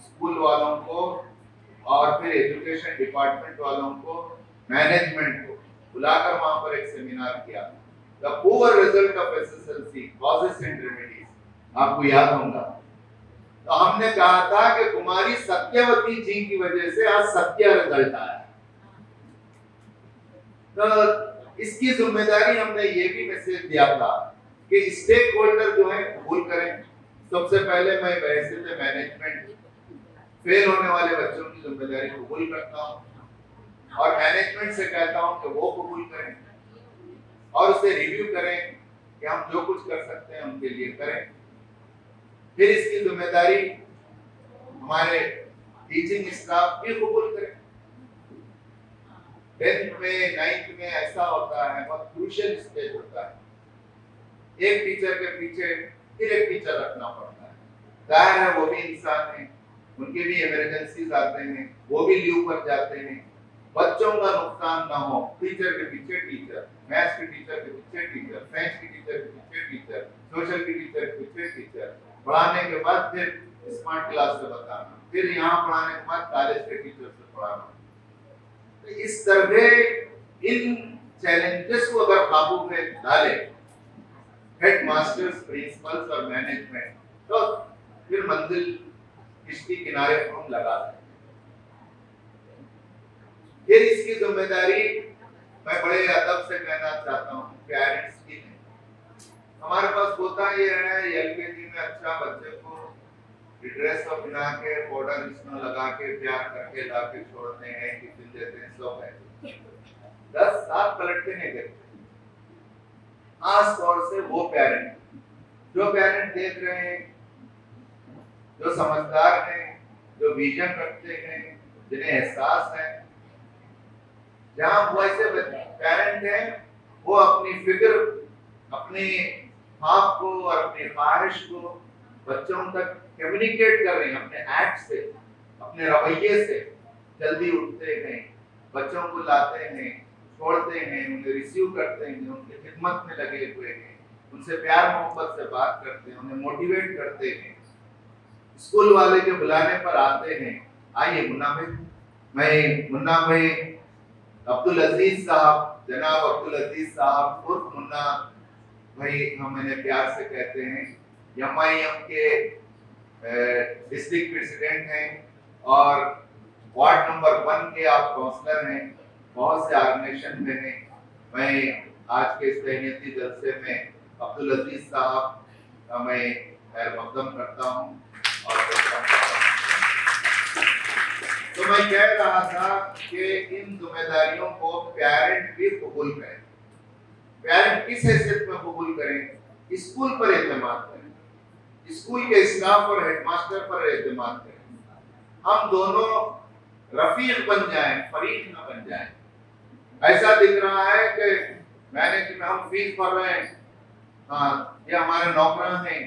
Speaker 2: स्कूल वालों को और फिर एजुकेशन डिपार्टमेंट वालों को, मैनेजमेंट को बुलाकर वहां पर एक सेमिनार किया, the poor result of SSLC causes and remedies, आपको याद होगा। तो हमने कहा था कि कुमारी सत्यवती जी की वजह से आज सत्य रिजल्ट आया। तो इसकी जिम्मेदारी हमने ये भी मैसेज दिया था कि स्टेक होल्डर जो है कबूल करें। सबसे पहले मैं वैसे से मैनेजमेंट, फेल होने वाले बच्चों की जिम्मेदारी कबूल करता हूं और मैनेजमेंट से कहता हूं कि वो कबूल करें और उसे रिव्यू करें कि हम जो कुछ कर सकते हैं उनके लिए करें। फिर इसकी जिम्मेदारी हमारे टीचिंग स्टाफ भी कबूल करें। 10th में 9th में ऐसा होता है, बहुत क्रूशियल स्टेज होता है, एक टीचर के पीछे फिर एक टीचर रखना पड़ता है। जाहिर है वो भी इंसान है, उनके भी इमरजेंसीज आते हैं, वो भी लीव पर जाते हैं। बच्चों का नुकसान ना हो, टीचर के पीछे टीचर, मैथ्स के टीचर के पीछे टीचर, साइंस के टीचर के पीछे टीचर, सोशल के टीचर के पीछे टीचर, पढ़ाने के बाद फिर स्मार्ट क्लास से बताना, फिर यहाँ पढ़ाने के बाद कॉलेज के टीचर से पढ़ाना। तो इस तरह इन चैलेंजेस को अगर काबू में डाले हेड मास्टर्स, प्रिंसिपल्स और मैनेजमेंट, तो फिर मंजिल किश्ती किनारे हम लगा दें। फिर इसकी जिम्मेदारी मैं बड़े अदब से कहना चाहता हूँ पेरेंट्स की है। हमारे पास होता ये है, एलकेजी में अच्छा बच्चे को ड्रेस बना के, पाउडर इसमें लगा के, प्यार करके ला के छोड़ते हैं, टिफिन देते हैं, सब है। 10 साल पलट के नहीं देखते। खास तौर से वो पेरेंट जो पेरेंट देख रहे हैं जो समझदार हैं, जो विजन रखते हैं, जिन्हें एहसास है। जहाँ वैसे पेरेंट हैं, वो अपनी फिक्र, अपने ख्वाब को और अपनी ख्वाहिश को बच्चों तक कम्युनिकेट कर रहे हैं अपने एक्ट से, अपने रवैये से। जल्दी उठते हैं, बच्चों को लाते हैं, छोड़ते हैं, उन्हें रिसीव करते हैं, उनकी खिदमत में लगे हुए हैं, उनसे प्यार मोहब्बत से बात करते हैं, उन्हें मोटिवेट करते हैं। स्कूल वाले के बुलाने पर आते हैं, आइए मुन्ना भाई, मैं मुन्ना भाई अब्दुल अजीज साहब, जनाब अब्दुल अजीज साहब उर्फ मुन्ना भाई हम इन्हें प्यार से कहते हैं। MIM के डिस्ट्रिक्ट प्रेसिडेंट हैं और वार्ड नंबर 1 के आप काउंसलर हैं, बहुत से ऑर्गेनाइजेशन में हैं। मैं आज के इस तहनीती जलसे में अब्दुल अजीज साहब का मैं खैर मकदम करता हूँ। और तो मैं कह रहा था कि इन जिम्मेदारियों को पेरेंट भी कबूल करें। पेरेंट किस हैसियत में कबूल करें? स्कूल पर एतमाद करें, स्कूल के स्टाफ और हेडमास्टर पर एतमाद करें। हम दोनों रफीक बन जाएं, फरीक ना बन जाएं। ऐसा दिख रहा है कि हम फीस भर रहे हैं, हाँ ये हमारे नौकरान हैं,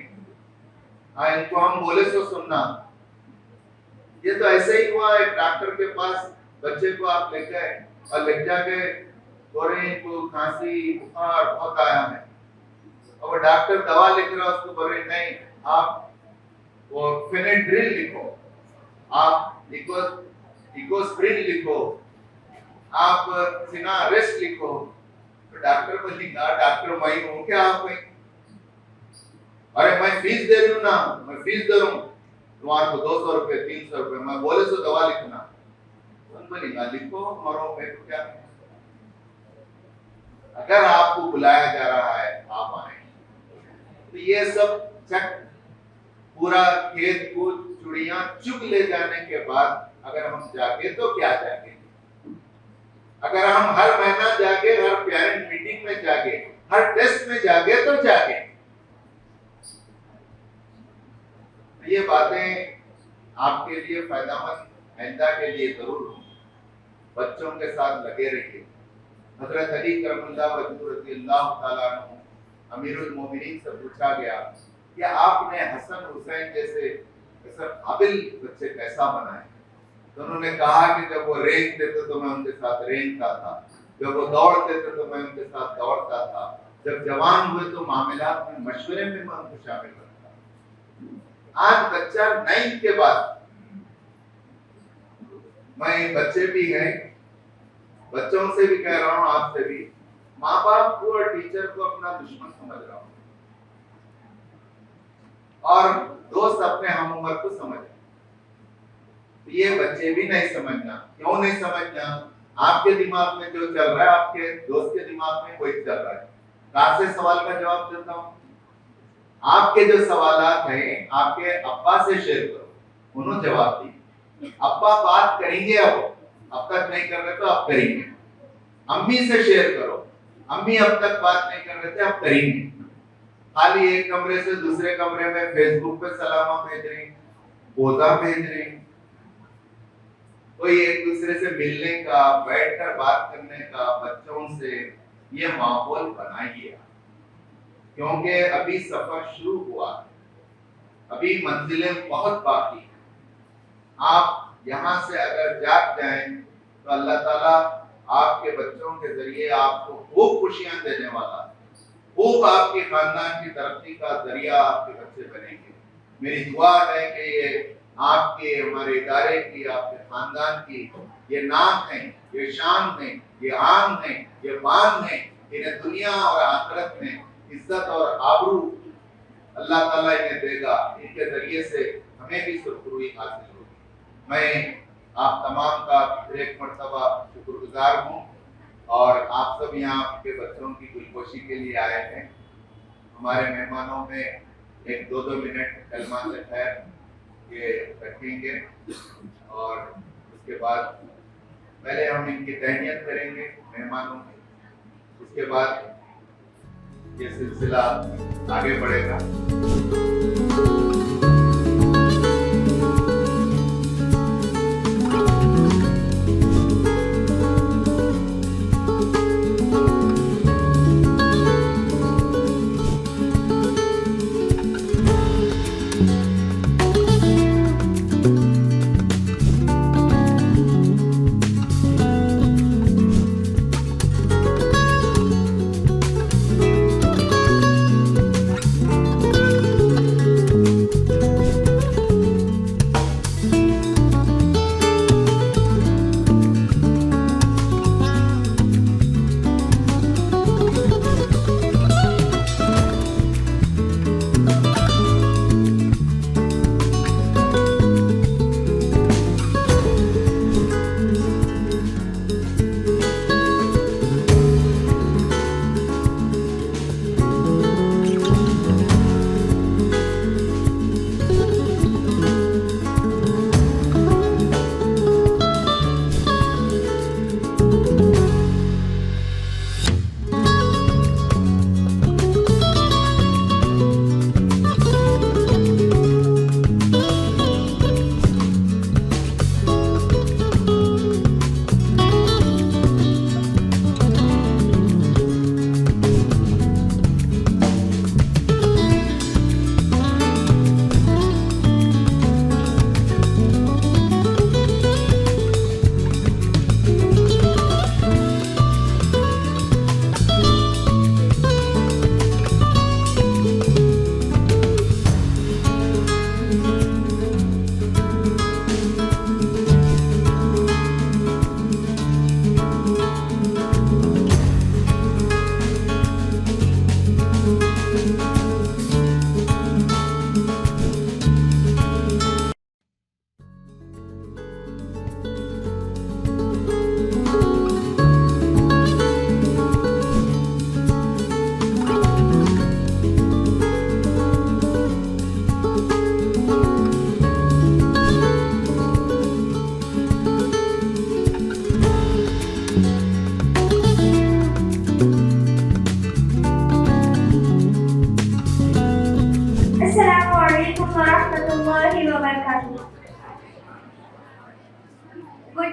Speaker 2: हाँ इनको हम बोले तो सुनना। ये तो ऐसे ही हुआ, एक डॉक्टर के पास बच्चे को आप ले गए और ले जाके बोल रहे हैं को खांसी बुखार बहुत आया है, और वो डॉक्टर दवा लिख रहा है, उसको बोल रहे नहीं आप वो फेनेड्रिल लिखो, आप इकोस्प्रिन लिखो, आप सिनारेस्ट लिखो। तो डॉक्टर को लिखा, डॉक्टर मैं हूँ क्या आप? अरे मैं फीस दे रही हूँ ना, मैं फीस दे रहा हूँ तुम्हारे को 200 रुपए 300 रुपए, मैं बोले तो दवा लिखना, बोलेगा लिखो मरो, मैं तो क्या। अगर आपको बुलाया जा रहा है आप आए, तो ये सब चक पूरा खेत को चुड़ियां चुग ले जाने के बाद अगर हम जागे तो क्या जागे? अगर हम हर महीना जागे, हर पेरेंट मीटिंग में जागे, हर टेस्ट में जागे तो जागे। ये बातें आपके लिए फायदेमंद आइंदा के लिए जरूर हों। बच्चों के साथ लगे रहिए। हजरत अली करमुल्लाह वजह रज़ियल्लाहु ताला अन्हु अमीरुल मोमिनीन से पूछा गया कि आपने हसन हुसैन जैसे काबिल बच्चे कैसा बनाए? तो उन्होंने कहा कि जब वो रेंगते थे तो मैं उनके साथ रेंगता था, जब वो दौड़ते थे तो मैं उनके साथ दौड़ता था, जब जवान हुए तो मामलात में मशवरे में मैं उनको शामिल करता। आज बच्चा 9 के बाद, मैं बच्चे भी हैं, बच्चों से भी कह रहा हूँ, आपसे भी, माँ बाप को और टीचर को अपना दुश्मन समझ रहा हूँ और दोस्त अपने हम उम्र को समझ। ये बच्चे भी नहीं समझना। क्यों नहीं समझना? आपके दिमाग में जो चल रहा है आपके दोस्त के दिमाग में वही चल रहा है। कहाँ से सवाल का जवाब देता हूँ? आपके जो सवालात हैं आपके अब्बा से शेयर करो, उन्होंने जवाब दी। अब्बा बात करेंगे, अब तक नहीं कर रहे तो अब करेंगे। अम्मी से शेयर करो, अम्मी अब तक बात नहीं कर रहे थे अब करेंगे। खाली एक कमरे से दूसरे कमरे में फेसबुक पे सलामा भेज रही, पोजा भेज रही, कोई एक दूसरे से मिलने का, बैठकर बात करने का बच्चों से ये माहौल बनाइए, क्योंकि अभी सफर शुरू हुआ, अभी मंजिलें बहुत बाकी हैं। आप यहाँ से अगर जाग जाएं तो अल्लाह ताला आपके बच्चों के जरिए आपको खूब खुशियां देने वाला है, खूब आपके खानदान की तरक्की का जरिया आपके बच्चे बनेंगे। मेरी दुआ है कि ये आपके, हमारे इदारे की, आपके खानदान की ये नाम है, ये शान है, ये आन है, ये बान है, इन्हें दुनिया और आखिरत में इज्जत और आबरू अल्लाह ताला इन्हें देगा। इनके जरिए से हमें भी सुरखरुई हासिल होगी। मैं आप तमाम का एक मर्तबा शुक्रगुजार हूँ और आप सब यहाँ आपके बच्चों की गुलकोशी के लिए आए हैं। हमारे मेहमानों में एक 2-2 मिनट कलमा से खैर ये रखेंगे और उसके बाद पहले हम इनकी तहनीत करेंगे मेहमानों की, उसके बाद ये सिलसिला आगे बढ़ेगा।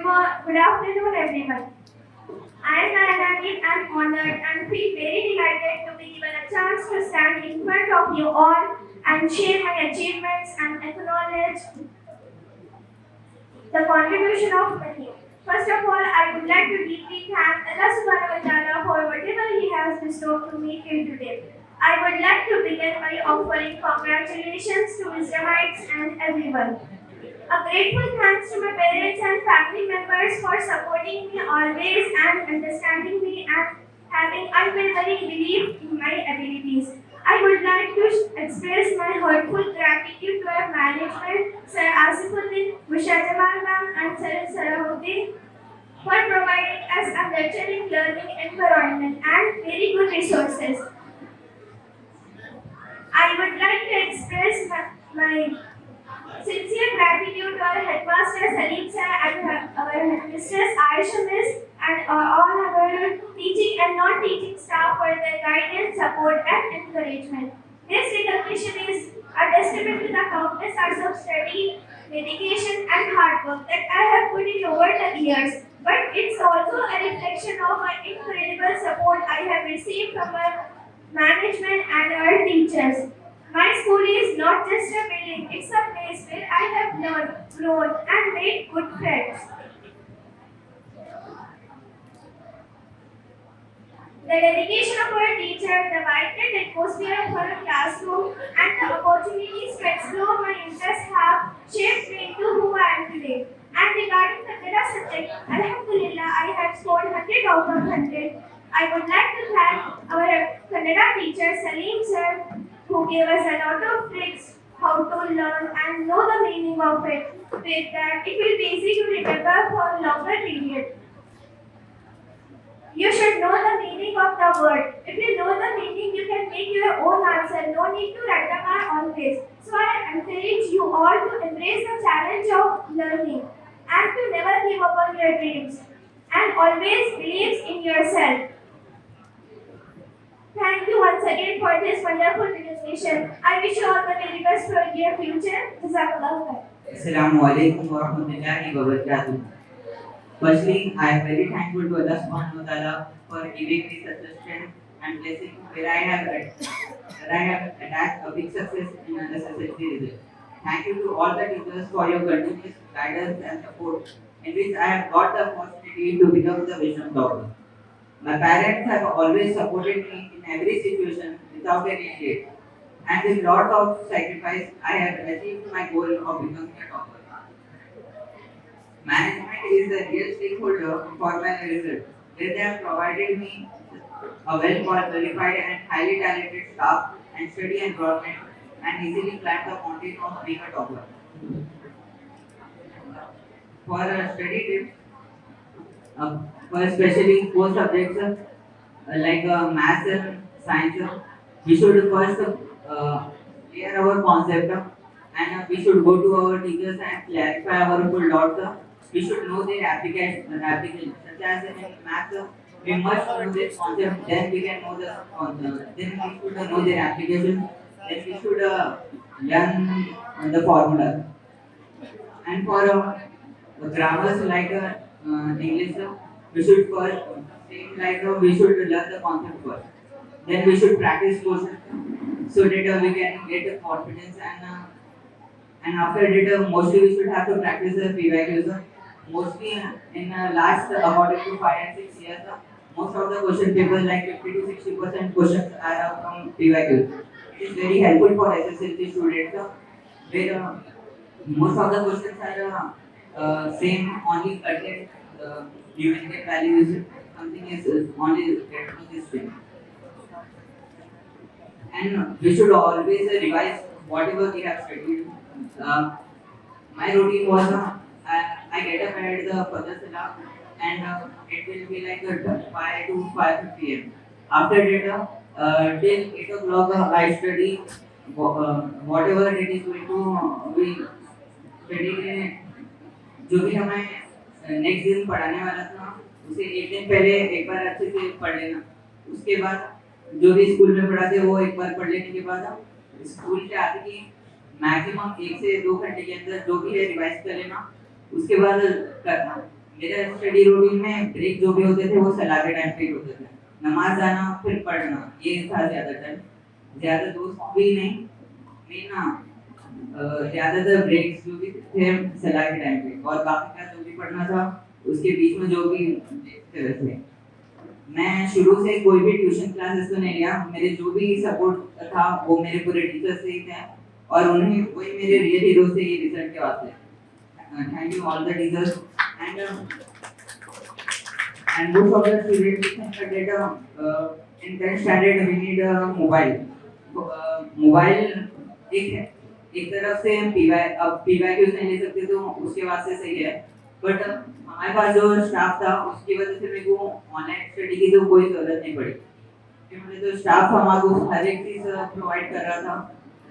Speaker 3: Good afternoon, everyone. I am Nayanani and honored and feel very delighted to be given a chance to stand in front of you all and share my achievements and acknowledge the contribution of many. First of all, I would like to deeply thank Allah Subhanahu wa Taala for whatever He has bestowed to me till today. I would like to begin by offering congratulations to Wisdomites and everyone. A grateful thanks to my parents and family members for supporting me always and understanding me and having unwavering belief in my abilities. I would like to express my heartfelt gratitude to our management, Sir Asifuddin, Musha Jamal ma'am and Sir Salahuddin for providing us a nurturing learning environment and very good resources. I would like to express my sincere gratitude to our headmaster Salim sir and our headmistress Aisha miss and all our teaching and non-teaching staff for their guidance, support and encouragement. This recognition is a testament to the countless hours of study, dedication and hard work that I have put in over the years. But it's also a reflection of an incredible support I have received from our management and our teachers. My school is not just a building, it's a place where I have learned, grown, and made good friends. The dedication of our teacher, the vibrant atmosphere of our classroom, and the opportunities to explore my interests have shaped me into who I am today. And regarding the Kannada subject, Alhamdulillah, I have scored 100 out of 100. I would like to thank our Kannada teacher Salim sir, who gave us a lot of tricks how to learn and know the meaning of it, with that it will be easy to remember for a longer period. You should know the meaning of the word. If you know the meaning, you can make your own answer. No need to write them always. So I encourage you all to embrace the challenge of learning and to never give up on your dreams and always believe in yourself. Thank you once again for this wonderful recognition. I wish you all the very best for your future. Jazakallah khair.
Speaker 6: Assalamu alaikum wa rahmatullahi wa barakatuh. Firstly, I am very thankful to Allah subhanahu wa ta'ala for giving me such a strength and blessing where I have attacked a big success in the SSLC result. Thank you to all the teachers for your continuous guidance and support, in which I have got the opportunity to become the wisdom doctor. My parents have always supported me in every situation without any shade, and with lot of sacrifice, I have achieved my goal of becoming a doctor. Management is the real stakeholder for my result, where they have provided me a well-qualified and highly talented staff and study environment, and easily climbed the mountain of being a topper. For a study tips, for especially core subjects like maths and science, we should first clear our concept and we should go to our teachers and clarify our full doubts. We should know their application such as in maths. We must know their concept, then we can know the concept. Then we should know their application. Then we should learn the formula. And for grammars like English, we should first same like we should learn the concept first. Then we should practice questions so that we can get confidence and after that mostly we should have to practice the PYQs. Mostly in last according to 5 and 6 years, most of the question papers like 50 to 60% questions are from PYQs. It is very helpful for SSLC students where most of the questions are same, only content numerical values, something is only get to this thing. And we should always revise whatever we have studied. My routine was I get up at the Fajr Salah and it will be like 5 to 5:50 am. After that, till 8 o'clock I study whatever it is going to be study. जो भी हमें next दिन पढ़ाने वाला था उसे एक दिन पहले एक बार अच्छे से पढ़ लेना. उसके बाद जो भी स्कूल में पढ़ाते वो एक बार पढ़ लेने के बाद स्कूल के आगे की मैक्सिमम 1 से 2 घंटे के अंदर जो भी है रिवाइज कर लेना. उसके बाद मेरा स्टडी रूटीन में ब्रेक जो भी होते थे वो सलाह के टाइम पे ही होते थे। नमाज आना फिर पढ़ना ये था ज़्यादा टाइम। ज़्यादा दोस्त भी नहीं, मैं ना ज़्यादातर ब्रेक्स जो भी थे सलाह के टाइम पे, और बाकी का जो भी पढ़ना था उसके बीच में जो भी थे वैसे। मैं शुरू से कोई भी ट्यूशन क्लासेस तो नहीं लिया, मेरे जो भी सपोर्ट था वो मेरे पूरे टीचर्स से ही थे, और उन्हीं वही मेरे रियल हीरो से ये रिजल्ट के वास्ते। Thank you all the teachers and most of the students that in 10th standard we need a mobile. Mobile एक तरफ से हम पीवाई यूज नहीं ले सकते तो उसके वास्ते सही है, बट हमारे पास जो स्टाफ था उसकी वजह से मेरे को ऑनलाइन स्टडी की तो कोई जरूरत नहीं पड़ी, क्योंकि जो स्टाफ हमारे को हर एक चीज प्रोवाइड कर रहा था।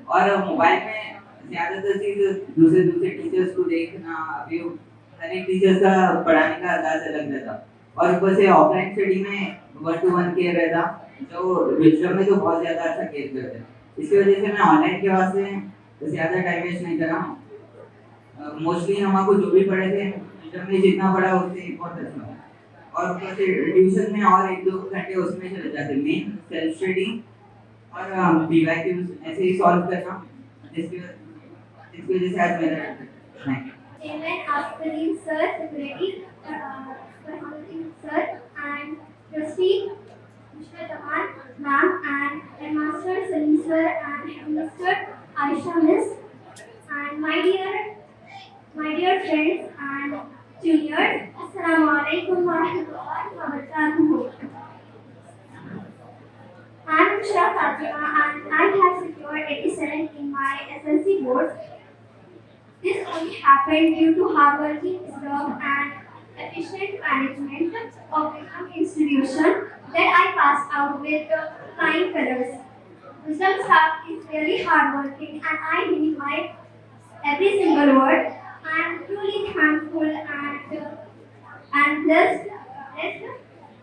Speaker 6: और मोबाइल में ज्यादातर चीज दूसरे टीचर्स को देखना, अभी हर एक टीचर्स का पढ़ाने का अंदाज अलग रहता, और ऊपर से ऑफलाइन स्टडी में 1-to-1 केयर रहता, जो विजडम में तो बहुत ज्यादा अच्छा केयर करते हैं। इसकी वजह से मैं ऑनलाइन के वास्ते ज्यादा टाइम वेस्ट नहीं कर रहा हूँ। मोस्टली हमको जो भी पढ़े थे विजडम में जितना पढ़ा उससे बहुत अच्छा, और ऊपर से ट्यूशन में और 1-2 घंटे उसमें चले जाते, मेन सेल्फ स्टडी और पीवाईक्यूज ऐसे ही सॉल्व करना, जिसकी वजह से आज मेरा thank you.
Speaker 3: Chairman Asfarin Sir, Secretary Farhanuddin Sir, and Trustee Mr. Taman Ma'am, and Headmaster Salim Sir, and Headmaster Aisha Miss, and my dear friends and juniors, Assalamu alaikum wa rahmatullahi wa barakatuh. I am Shah Fatima, and I have secured 87 in my SLC boards. This only happened due to hardworking staff and efficient management of the institution that I passed out with flying colors. Wisdom staff is really hardworking, and I mean my every single word. I am truly thankful and blessed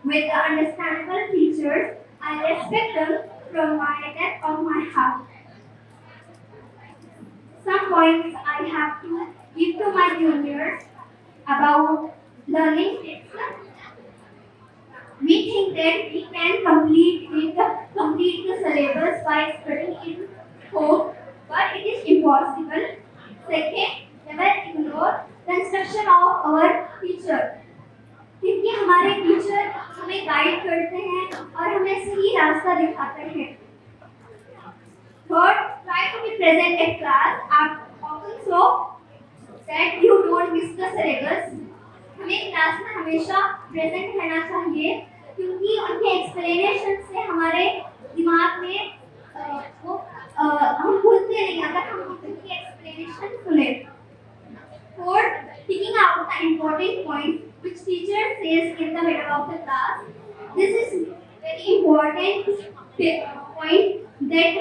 Speaker 3: with the understandable teachers. I respect them from my depth of my heart. Some points I have to give to my juniors about learning tips. We think that we can complete the syllabus by studying in home, but it is impossible. Second, never ignore the instruction of our teacher, क्योंकि हमारे teacher हमें guide करते हैं और हमें सही रास्ता दिखाते हैं। Third, try to be present at class often so that you don't miss the syllabus. हमें क्लास में हमेशा प्रेजेंट रहना चाहिए, क्योंकि उनके एक्सप्लेनेशन से हमारे दिमाग में हम भूलते नहीं अगर हम उनकी एक्सप्लेनेशन सुने। Fourth, picking out the important points which teacher says in the middle of the class. This is very important point that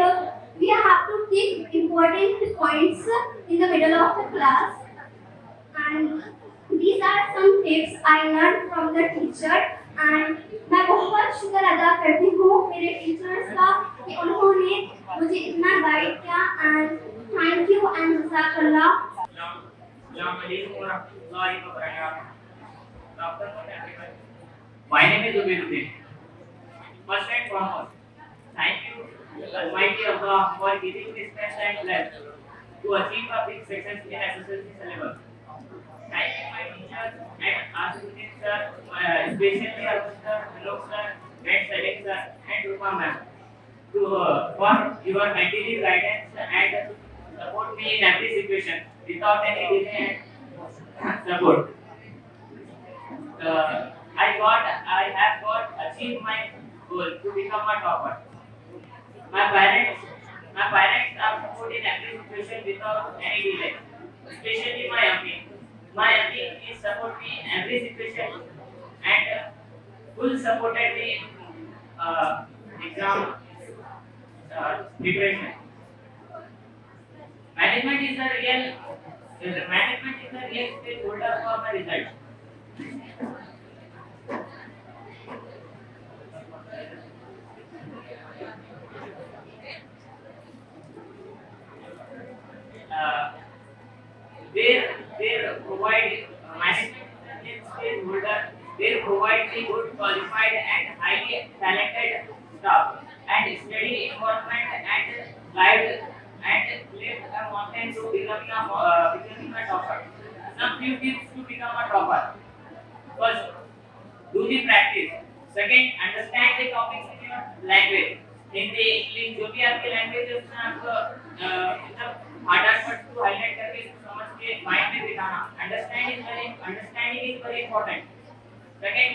Speaker 3: we have to pick important points in the middle of the class, and these are some tips I learned from the teacher, and मैं बहुत शुक्र अदा करती हूँ मेरे teachers का कि उन्होंने मुझे इतना गाइड किया, एंड थैंक यू एंड जज़ाकल्लाह।
Speaker 7: My name is Ubayduddin. First and foremost, thank you, Almighty Allah, for giving me strength and bless to achieve a big success in SSLC syllabus. Thank you, my teachers and Ashuddin sir, especially Arun sir, Alok sir, and Salim sir, and Rupa ma'am, for your continued guidance and support me in every situation without any delay and support. I have got achieved my goal to become a topper. My parents are support in every situation without any delay, especially my auntie. My auntie is support me in every situation and full supported me in exam preparation. Management is the real stakeholder for my results. They provide management stage holder will provide the good qualified and highly talented staff and steady environment and guide and lift a mountain to becoming a topper. Some few tips to become a topper. First, do the practice. Second, understand the topics in your language. Hindi English जो भी आपकी language है उसमें आपको मतलब hard words को highlight करके समझ के माइंड में बिठाना. Understanding is very important. Second,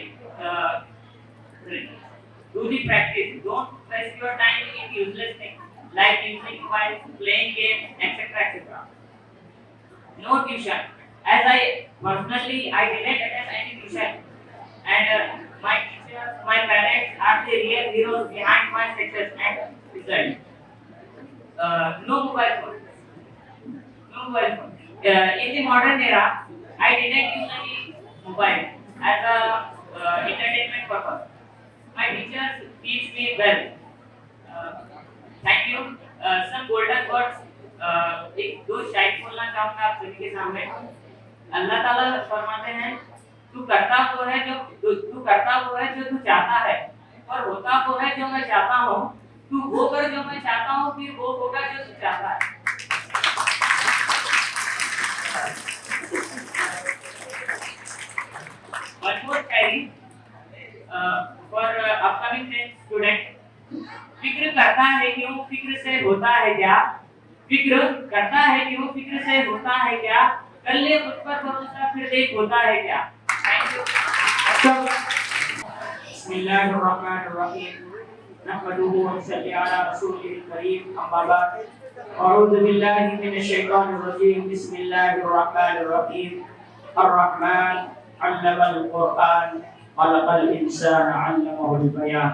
Speaker 7: do the practice. Don't waste your time in useless things like using mobile, playing games, etc. No tuition. As I personally, I didn't attend any tuition, and my teachers, my parents are the real heroes behind my success and result. No mobile phone. No mobile phone. In the modern era, I didn't use any mobile as a entertainment purpose. My teachers teach me well. Thank you. Some golden words. एक दो शायद बोलना चाहूँगा आप सभी के सामने. अल्लाह ताला फरमाते हैं तू करता वो है जो तू चाहता है और होता वो है जो मैं चाहता हूँ. तू वो कर जो मैं चाहता हूँ फिर वो होगा जो तू चाहता है. One more shairi for upcoming student. फिक्र करता है क्यों फिक्र से होता है क्या. फिक्र करता है क्यों फिक्र से होता है क्या. कर ले खुद पर भरोसा फिर देख होता है क्या. Thank you. बिस्मिल्लाहिर्रहमानिर्रहीम. नहमदुहु व नसल्ली अला रसूलिल करीम. अम्मा बाद. अऊज़ु बिल्लाहि मिनश शैतानिर रजीम. बिस्मिल्लाहिर्रहमानिर्रहीम. अर्रहमान अल्लमल कुरआन खलक़ल इंसान अल्लमहुल बयान.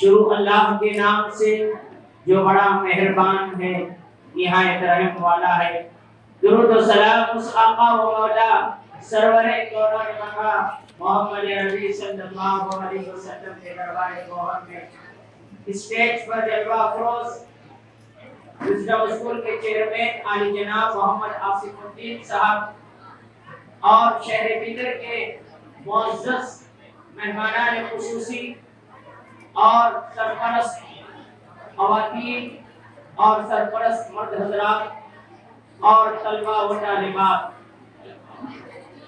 Speaker 7: शुरू अल्लाह के नाम से जो बड़ा मेहरबान है निहायत रहम वाला है. दुरूद व सलाम उस आका व मौला सरवर कौन मका मोहम्मद नबी सल्लल्लाहु अलैहि वसल्लम के दरबार मोहम्मद में स्टेज पर जलवा अफरोज विजडम स्कूल के चेयरमैन आली जनाब मोहम्मद आसिफुद्दीन साहब और शहर बिदर के मुअज़्ज़ज़ मेहमानान खुसूसी और सरपरस्त ख़वातीन और सरपरस्त मर्द हज़रात और तलबा व तालिबात.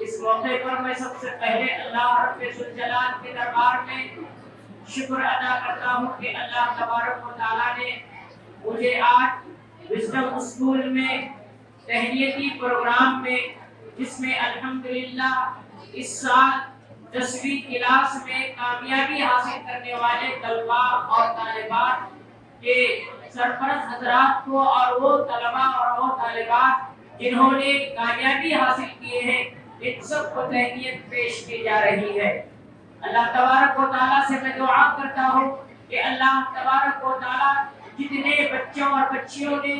Speaker 7: इस मौके पर मैं सबसे पहले अल्लाह रब्बुल जलाल के दरबार में शुक्र अदा करता हूँ कि अल्लाह तबारक व तआला ने मुझे आज विजडम स्कूल में तहनीती प्रोग्राम में जिसमें अल्हम्दुलिल्लाह इस साल 10वीं क्लास में कामयाबी हासिल करने वाले तलबा और तालिबात के सरपरस्त हजरात को और वो तलबा और वो तालिबात जिन्होंने कामयाबी हासिल की है इन सबको तहनीत पेश की जा रही है. अल्लाह तबारक व तआला से मैं दुआ करता हूँ कि अल्लाह तबारक व तआला जितने बच्चों और बच्चियों ने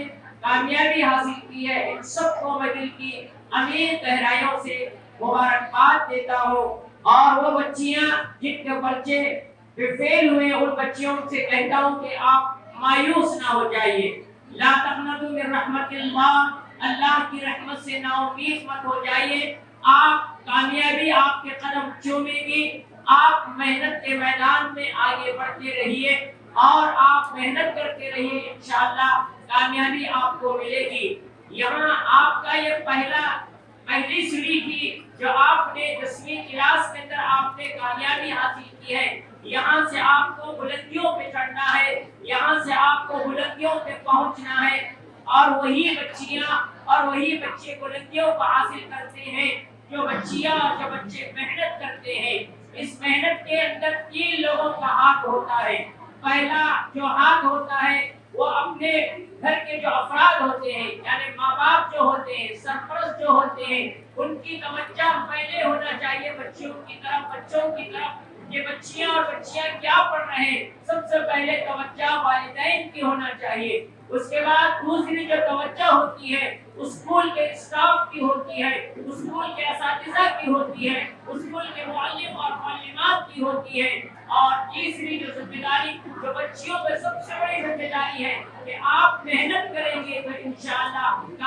Speaker 7: कामयाबी हासिल की है इन सबको मैं दिल की अमीर गहराइयों से मुबारकबाद देता हूँ. और वो बच्चियाँ जिनके बच्चे फेल हुए उन बच्चियों से कहता हूँ कि आप मायूस ना हो जाइए. ला तक़नतू मिन रहमतिल्लाह. अल्लाह की रहमत से नाउमीद मत हो जाइए. आप कामयाबी आपके कदम चूमेगी. आप मेहनत के मैदान में आगे बढ़ते रहिए और आप मेहनत करते रहिए. इंशाअल्लाह कामयाबी आपको मिलेगी. यहाँ आपका ये पहली सीढ़ी थी जो आपने 10वीं क्लास के अंदर आपने कामयाबी हासिल की है. यहाँ से आपको बुलंदियों पे चढ़ना है. यहाँ से आपको बुलंदियों पे पहुँचना है. और वही बच्चियाँ और वही बच्चे बुलंदियों को हासिल करते हैं जो बच्चियाँ और जो बच्चे मेहनत करते हैं. इस मेहनत के अंदर 3 लोगों का हाथ होता है. पहला जो हाथ होता है वो अपने घर के जो अफराद होते हैं यानी माँ बाप जो होते हैं सरपरस्त जो होते हैं उनकी तवज्जो पहले होना चाहिए बच्चों की तरफ. ये बच्चियाँ और बच्चियाँ क्या पढ़ रहे हैं सबसे पहले तवज्जो वालिदैन की होना चाहिए. उसके बाद दूसरी जो तवज्जो होती है स्कूल के स्टाफ की होती है, स्कूल के असातिज़ा की होती है, स्कूल के मुअल्लिम और मुअल्लिमात की होती है. और तीसरी जो जिम्मेदारी जो बच्चियों पर सबसे बड़ी जिम्मेदारी है कि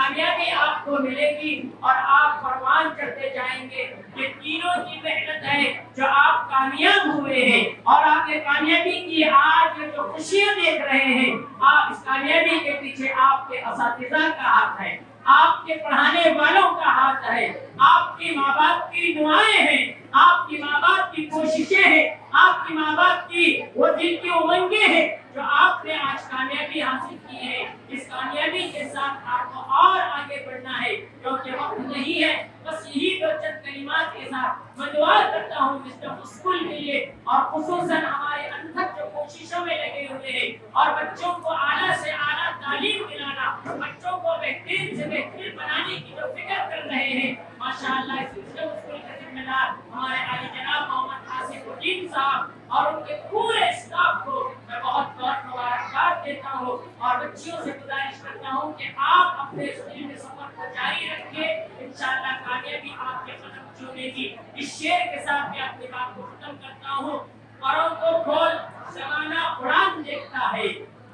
Speaker 7: कामयाबी आपको मिलेगी और आप परवान करते जाएंगे। ये तीनों की मेहनत है जो आप कामयाब हुए हैं और आपने कामयाबी की आज ये जो खुशियां देख रहे हैं, आप इस कामयाबी के पीछे आपके असातिज़ा का हाथ है, आपके पढ़ाने वालों का हाथ है, आपके माँ बाप की दुआएं हैं, आपकी माँ बाप की कोशिशें हैं, आपकी माँ बाप की वो दिल की उमंगें हैं जो आपने आज कामयाबी हासिल की है। इस कामयाबी के साथ आपको और आगे बढ़ना है क्योंकि वक्त नहीं है। बस यही दो चंद कलिमात के साथ मैं दुआ करता हूँ मिस्टर स्कूल के लिए और खुसूसन हमारे अनथक जो कोशिशों में लगे हुए हैं और बच्चों को आला से आला तालीम दिलाना, बच्चों को बेहतरीन से बेहतरीन बनाने की जो फिक्र कर रहे हैं, माशाअल्लाह इस स्कूल के जिम्मेदार हमारे आली जनाब मोहम्मद आसिफुद्दीन साहब और उनके पूरे स्टाफ को मैं बहुत बहुत मुबारकबाद देता हूँ और बच्चियों से गुजारिश करता हूँ कि आप अपने स्कूल में सफर को जारी रखें। इंशाअल्लाह कामयाबी आपके कदम छूनेगी। इस शेर के साथ मैं अपनी बात को खत्म करता हूँ। परों को खोल ज़माना उड़ान देखता है,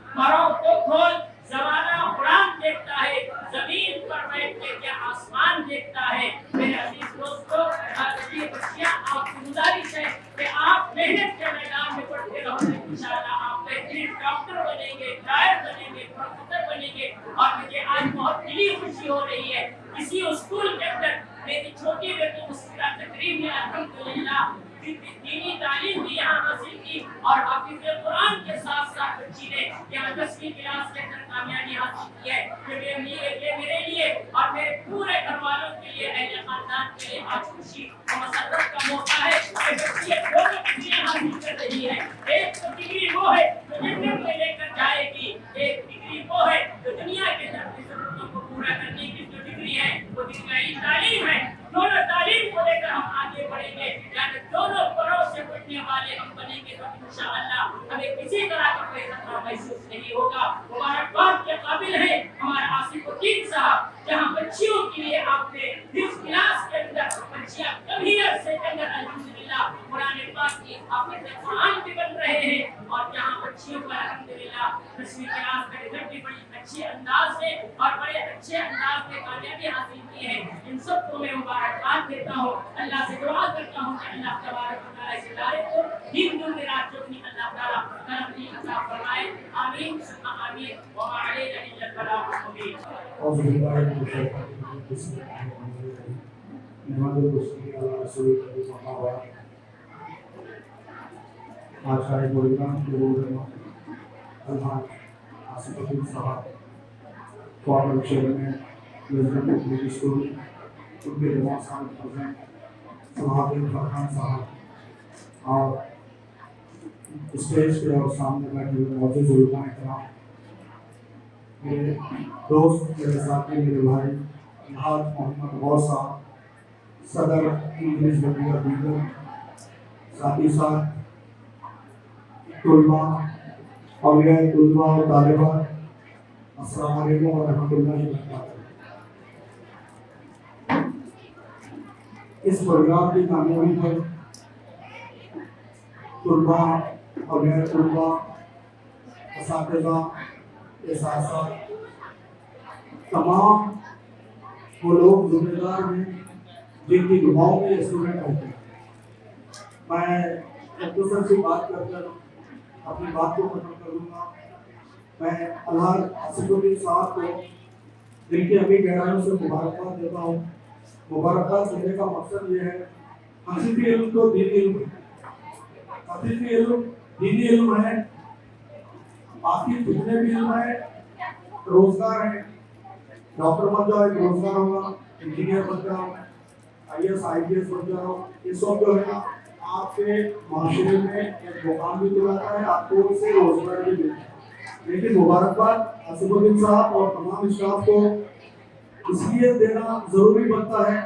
Speaker 7: परों को खोल ज़माना उड़ान देखता है, जमीन पर बैठ के क्या आसमान देखता है। मेरे अजीज दोस्तों, अजीज बच्चियां, आपकी गुजारिश है कि आप मेहनत के मैदान में पढ़ते रहो। इंशाअल्लाह आप बेहतरीन डॉक्टर बनेंगे, लॉयर बनेंगे, प्रोफेसर बनेंगे। और मुझे आज बहुत दिली खुशी हो रही है इसी स्कूल के अंदर मेरी छोटी बेटी मुस्कुरा तकरीब ने अल्हम्दुलिल्लाह दीनी तालीम भी यहाँ हासिल की और हाफिज़ कुरान के साथ साथ बच्ची ने यहाँ 10वीं क्लास के अंदर कामयाबी हासिल की है। ये मेरे लिए और मेरे पूरे घर वालों के लिए, अहले खानदान के लिए आज खुशी और मसरत का मौका है कि बच्ची दो डिग्रियां हासिल कर रही है। एक तो डिग्री वो है जो जन्नत में लेकर जाएगी, एक डिग्री वो है जो दुनिया के अंदर की जरूरतों को पूरा करने की जो डिग्री है वो डिग्री तालीम है। दोनों तालीम को लेकर हम आगे बढ़ेंगे, यानी दोनों परों से बढ़ने वाले हम बनेंगे तो इंशाअल्लाह हमें किसी तरह का कोई खतरा महसूस नहीं होगा। मुबारकबाद के काबिल है हमारा आसिफुद्दीन साहब, जहाँ बच्चियों के लिए आपने इस क्लास के अंदर बच्चियाँ कभी अरसे के अंदर अल्हम्दुलिल्लाह कुरान पाक की हाफिज़ कुरान भी बन रहे हैं और जहाँ बच्चियों का अल्हम्दुलिल्लाह 10वीं क्लास का रिजल्ट भी बड़ी अच्छे अंदाज से और बड़े अच्छे अंदाज में कामयाबी हासिल की है। इन सबको मैं मुबारकबाद देता हूँ। अल्लाह से दुआ करता हूँ कि अल्लाह तबारक व तआला इस इदारे को दिन दुनिया चुगनी अल्लाह ताला करम की अता फरमाए। आमीन सुम्मा आमीन व मा अलैना इल्ला अल बलागुल मुबीन।
Speaker 8: औज़ु बिल्लाहि मिनश शैतानिर रजीम। बिस्मिल्लाहिर रहमानिर रहीम। नहमदुहु व नस्तईनुहु अला रसूलिहिल करीम। आज का एक प्रोग्राम अलहाज आसिफुद्दीन साहब former chairman president public school उनके जमात साहब प्रेजेंट सलाहुद्दीन फरहान साहब और स्टेज पे और सामने बैठे हुए मौजूद उलमा इकराम, मेरे दोस्त, मेरे साथी, मेरे भाई अलहाज मोहम्मद गौस साहब, सदर इंग्लिश मीडियम दीगर, साथ ही साथ तुलबा औलिया तुलबा और तालिबान, अस्सलाम वालेकुम व रहमतुल्लाहि व बरकातहू। इस प्रोग्राम की कामयाबी पर तुलबा औलिया तुलबा असातिज़ा के साथ साथ तमाम वो लोग जिम्मेदार हैं जिनकी दुआओं में स्टूडेंट होते हैं। मैं मुख्तसर सी बात कर अपनी बात को खत्म करूँगा। मैं अलहाज आसिफुद्दीन साहब को दिल की अभी गहराइयों से मुबारकबाद देता हूँ। मुबारकबाद देने का मकसद ये है, हकीकी इल्म तो दीनी इल्म है, हकीकी इल्म दीनी इल्म है, बाकी जितने भी इल्म है रोजगार है। डॉक्टर बन जाओ एक रोजगार होगा, इंजीनियर बन जाओ, IAS IPS बन जाओ, ये सब जो है आपके माशरे में एक मुकाम भी दिलाता है, आपको इससे रोजगार भी मिलता है। लेकिन मुबारकबाद आसिफुद्दीन साहब और तमाम स्टाफ को इसलिए देना जरूरी बनता है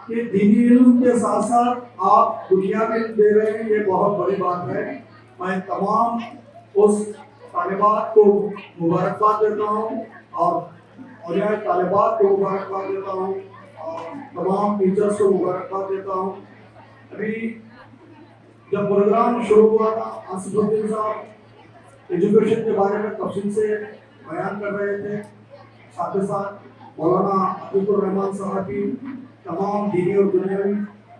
Speaker 8: कि दीनी इल्म के साथ साथ आप दुनिया में दे रहे हैं, ये बहुत बड़ी बात है। मैं तमाम उस तालिबात को मुबारकबाद देता हूँ और यह तालिबात को मुबारकबाद देता हूँ और तमाम टीचर्स को मुबारकबाद देता हूँ। अभी जब प्रोग्राम शुरू हुआ था, आसिफुद्दीन साहब एजुकेशन के बारे में तफसील से बयान कर रहे थे, साथ ही साथ मौलाना अतीकुर रहमान साहब की तमाम दीनी और दुनियावी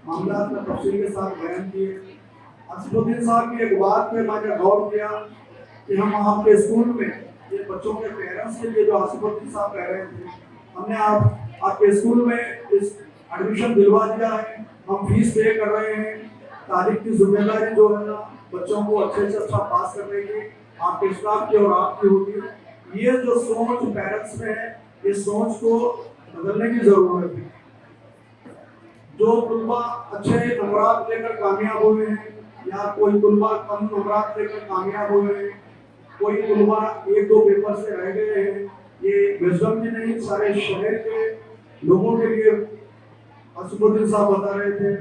Speaker 8: मामला का तफसील के साथ बयान किए। आसिफुद्दीन साहब की एक बात पे मैंने गौर किया कि हम आपके स्कूल में ये बच्चों के पेरेंट्स के लिए जो आसिफुद्दीन साहब कह रहे थे, हमने आपके स्कूल में इस एडमिशन दिलवा दिया है, हम फीस पे कर रहे हैं, तारीख की जिम्मेदारी जो है ना बच्चों को अच्छे से अच्छा पास करने की आपके स्टाफ की और आपकी होगी। ये जो सोच पेरेंट्स में है, इस सोच को बदलने की जरूरत है। जो तुलबा अच्छे नंबरात लेकर कामयाब हुए हैं या कोई तुलबा कम नंबरात लेकर कामयाब हुए हैं, कोई तुलबा एक दो पेपर से रह गए हैं, ये विजडम की नहीं, सारे शहर के लोगों के लिए आसिफुद्दीन साहब बता रहे थे।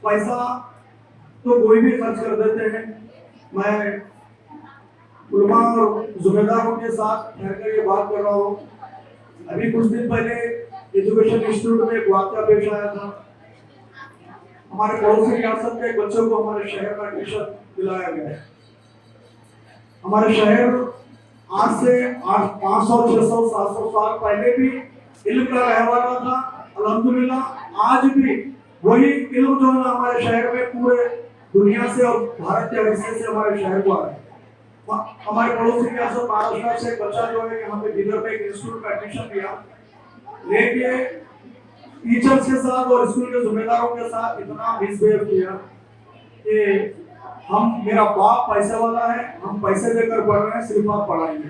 Speaker 8: पैसा तो कोई भी खर्च कर देते हैं। मैं तुलबा और जिम्मेदारों के साथ रहकर ये बात कर रहा हूँ। अभी कुछ दिन पहले एजुकेशन इंस्टीट्यूट में एक वाकया पेश आया था। हमारे पड़ोसी रियासत के एक बच्चे को हमारे शहर में एडमिशन दिलाया गया है। हमारे शहर आज से 500, 600, 700 साल पहले भी इल्म का रहवारा था। अल्हम्दुलिल्लाह आज भी वही इल्म जो है हमारे शहर में पूरे दुनिया से और भारत के हिस्से से हमारे शहर को आ रहा है। हमारे पड़ोसी रियासत महाराष्ट्र से एक बच्चा जो है यहाँ पे बिदर में एक इंस्टीट्यूट में एडमिशन लिया, लेके टीचर्स के साथ और स्कूल के जिम्मेदारों के साथ इतना मिसबिहेव किया कि मेरा बाप पैसे वाला है, हम पैसे देकर पढ़ रहे हैं, सिर्फ आप पढ़ाएंगे।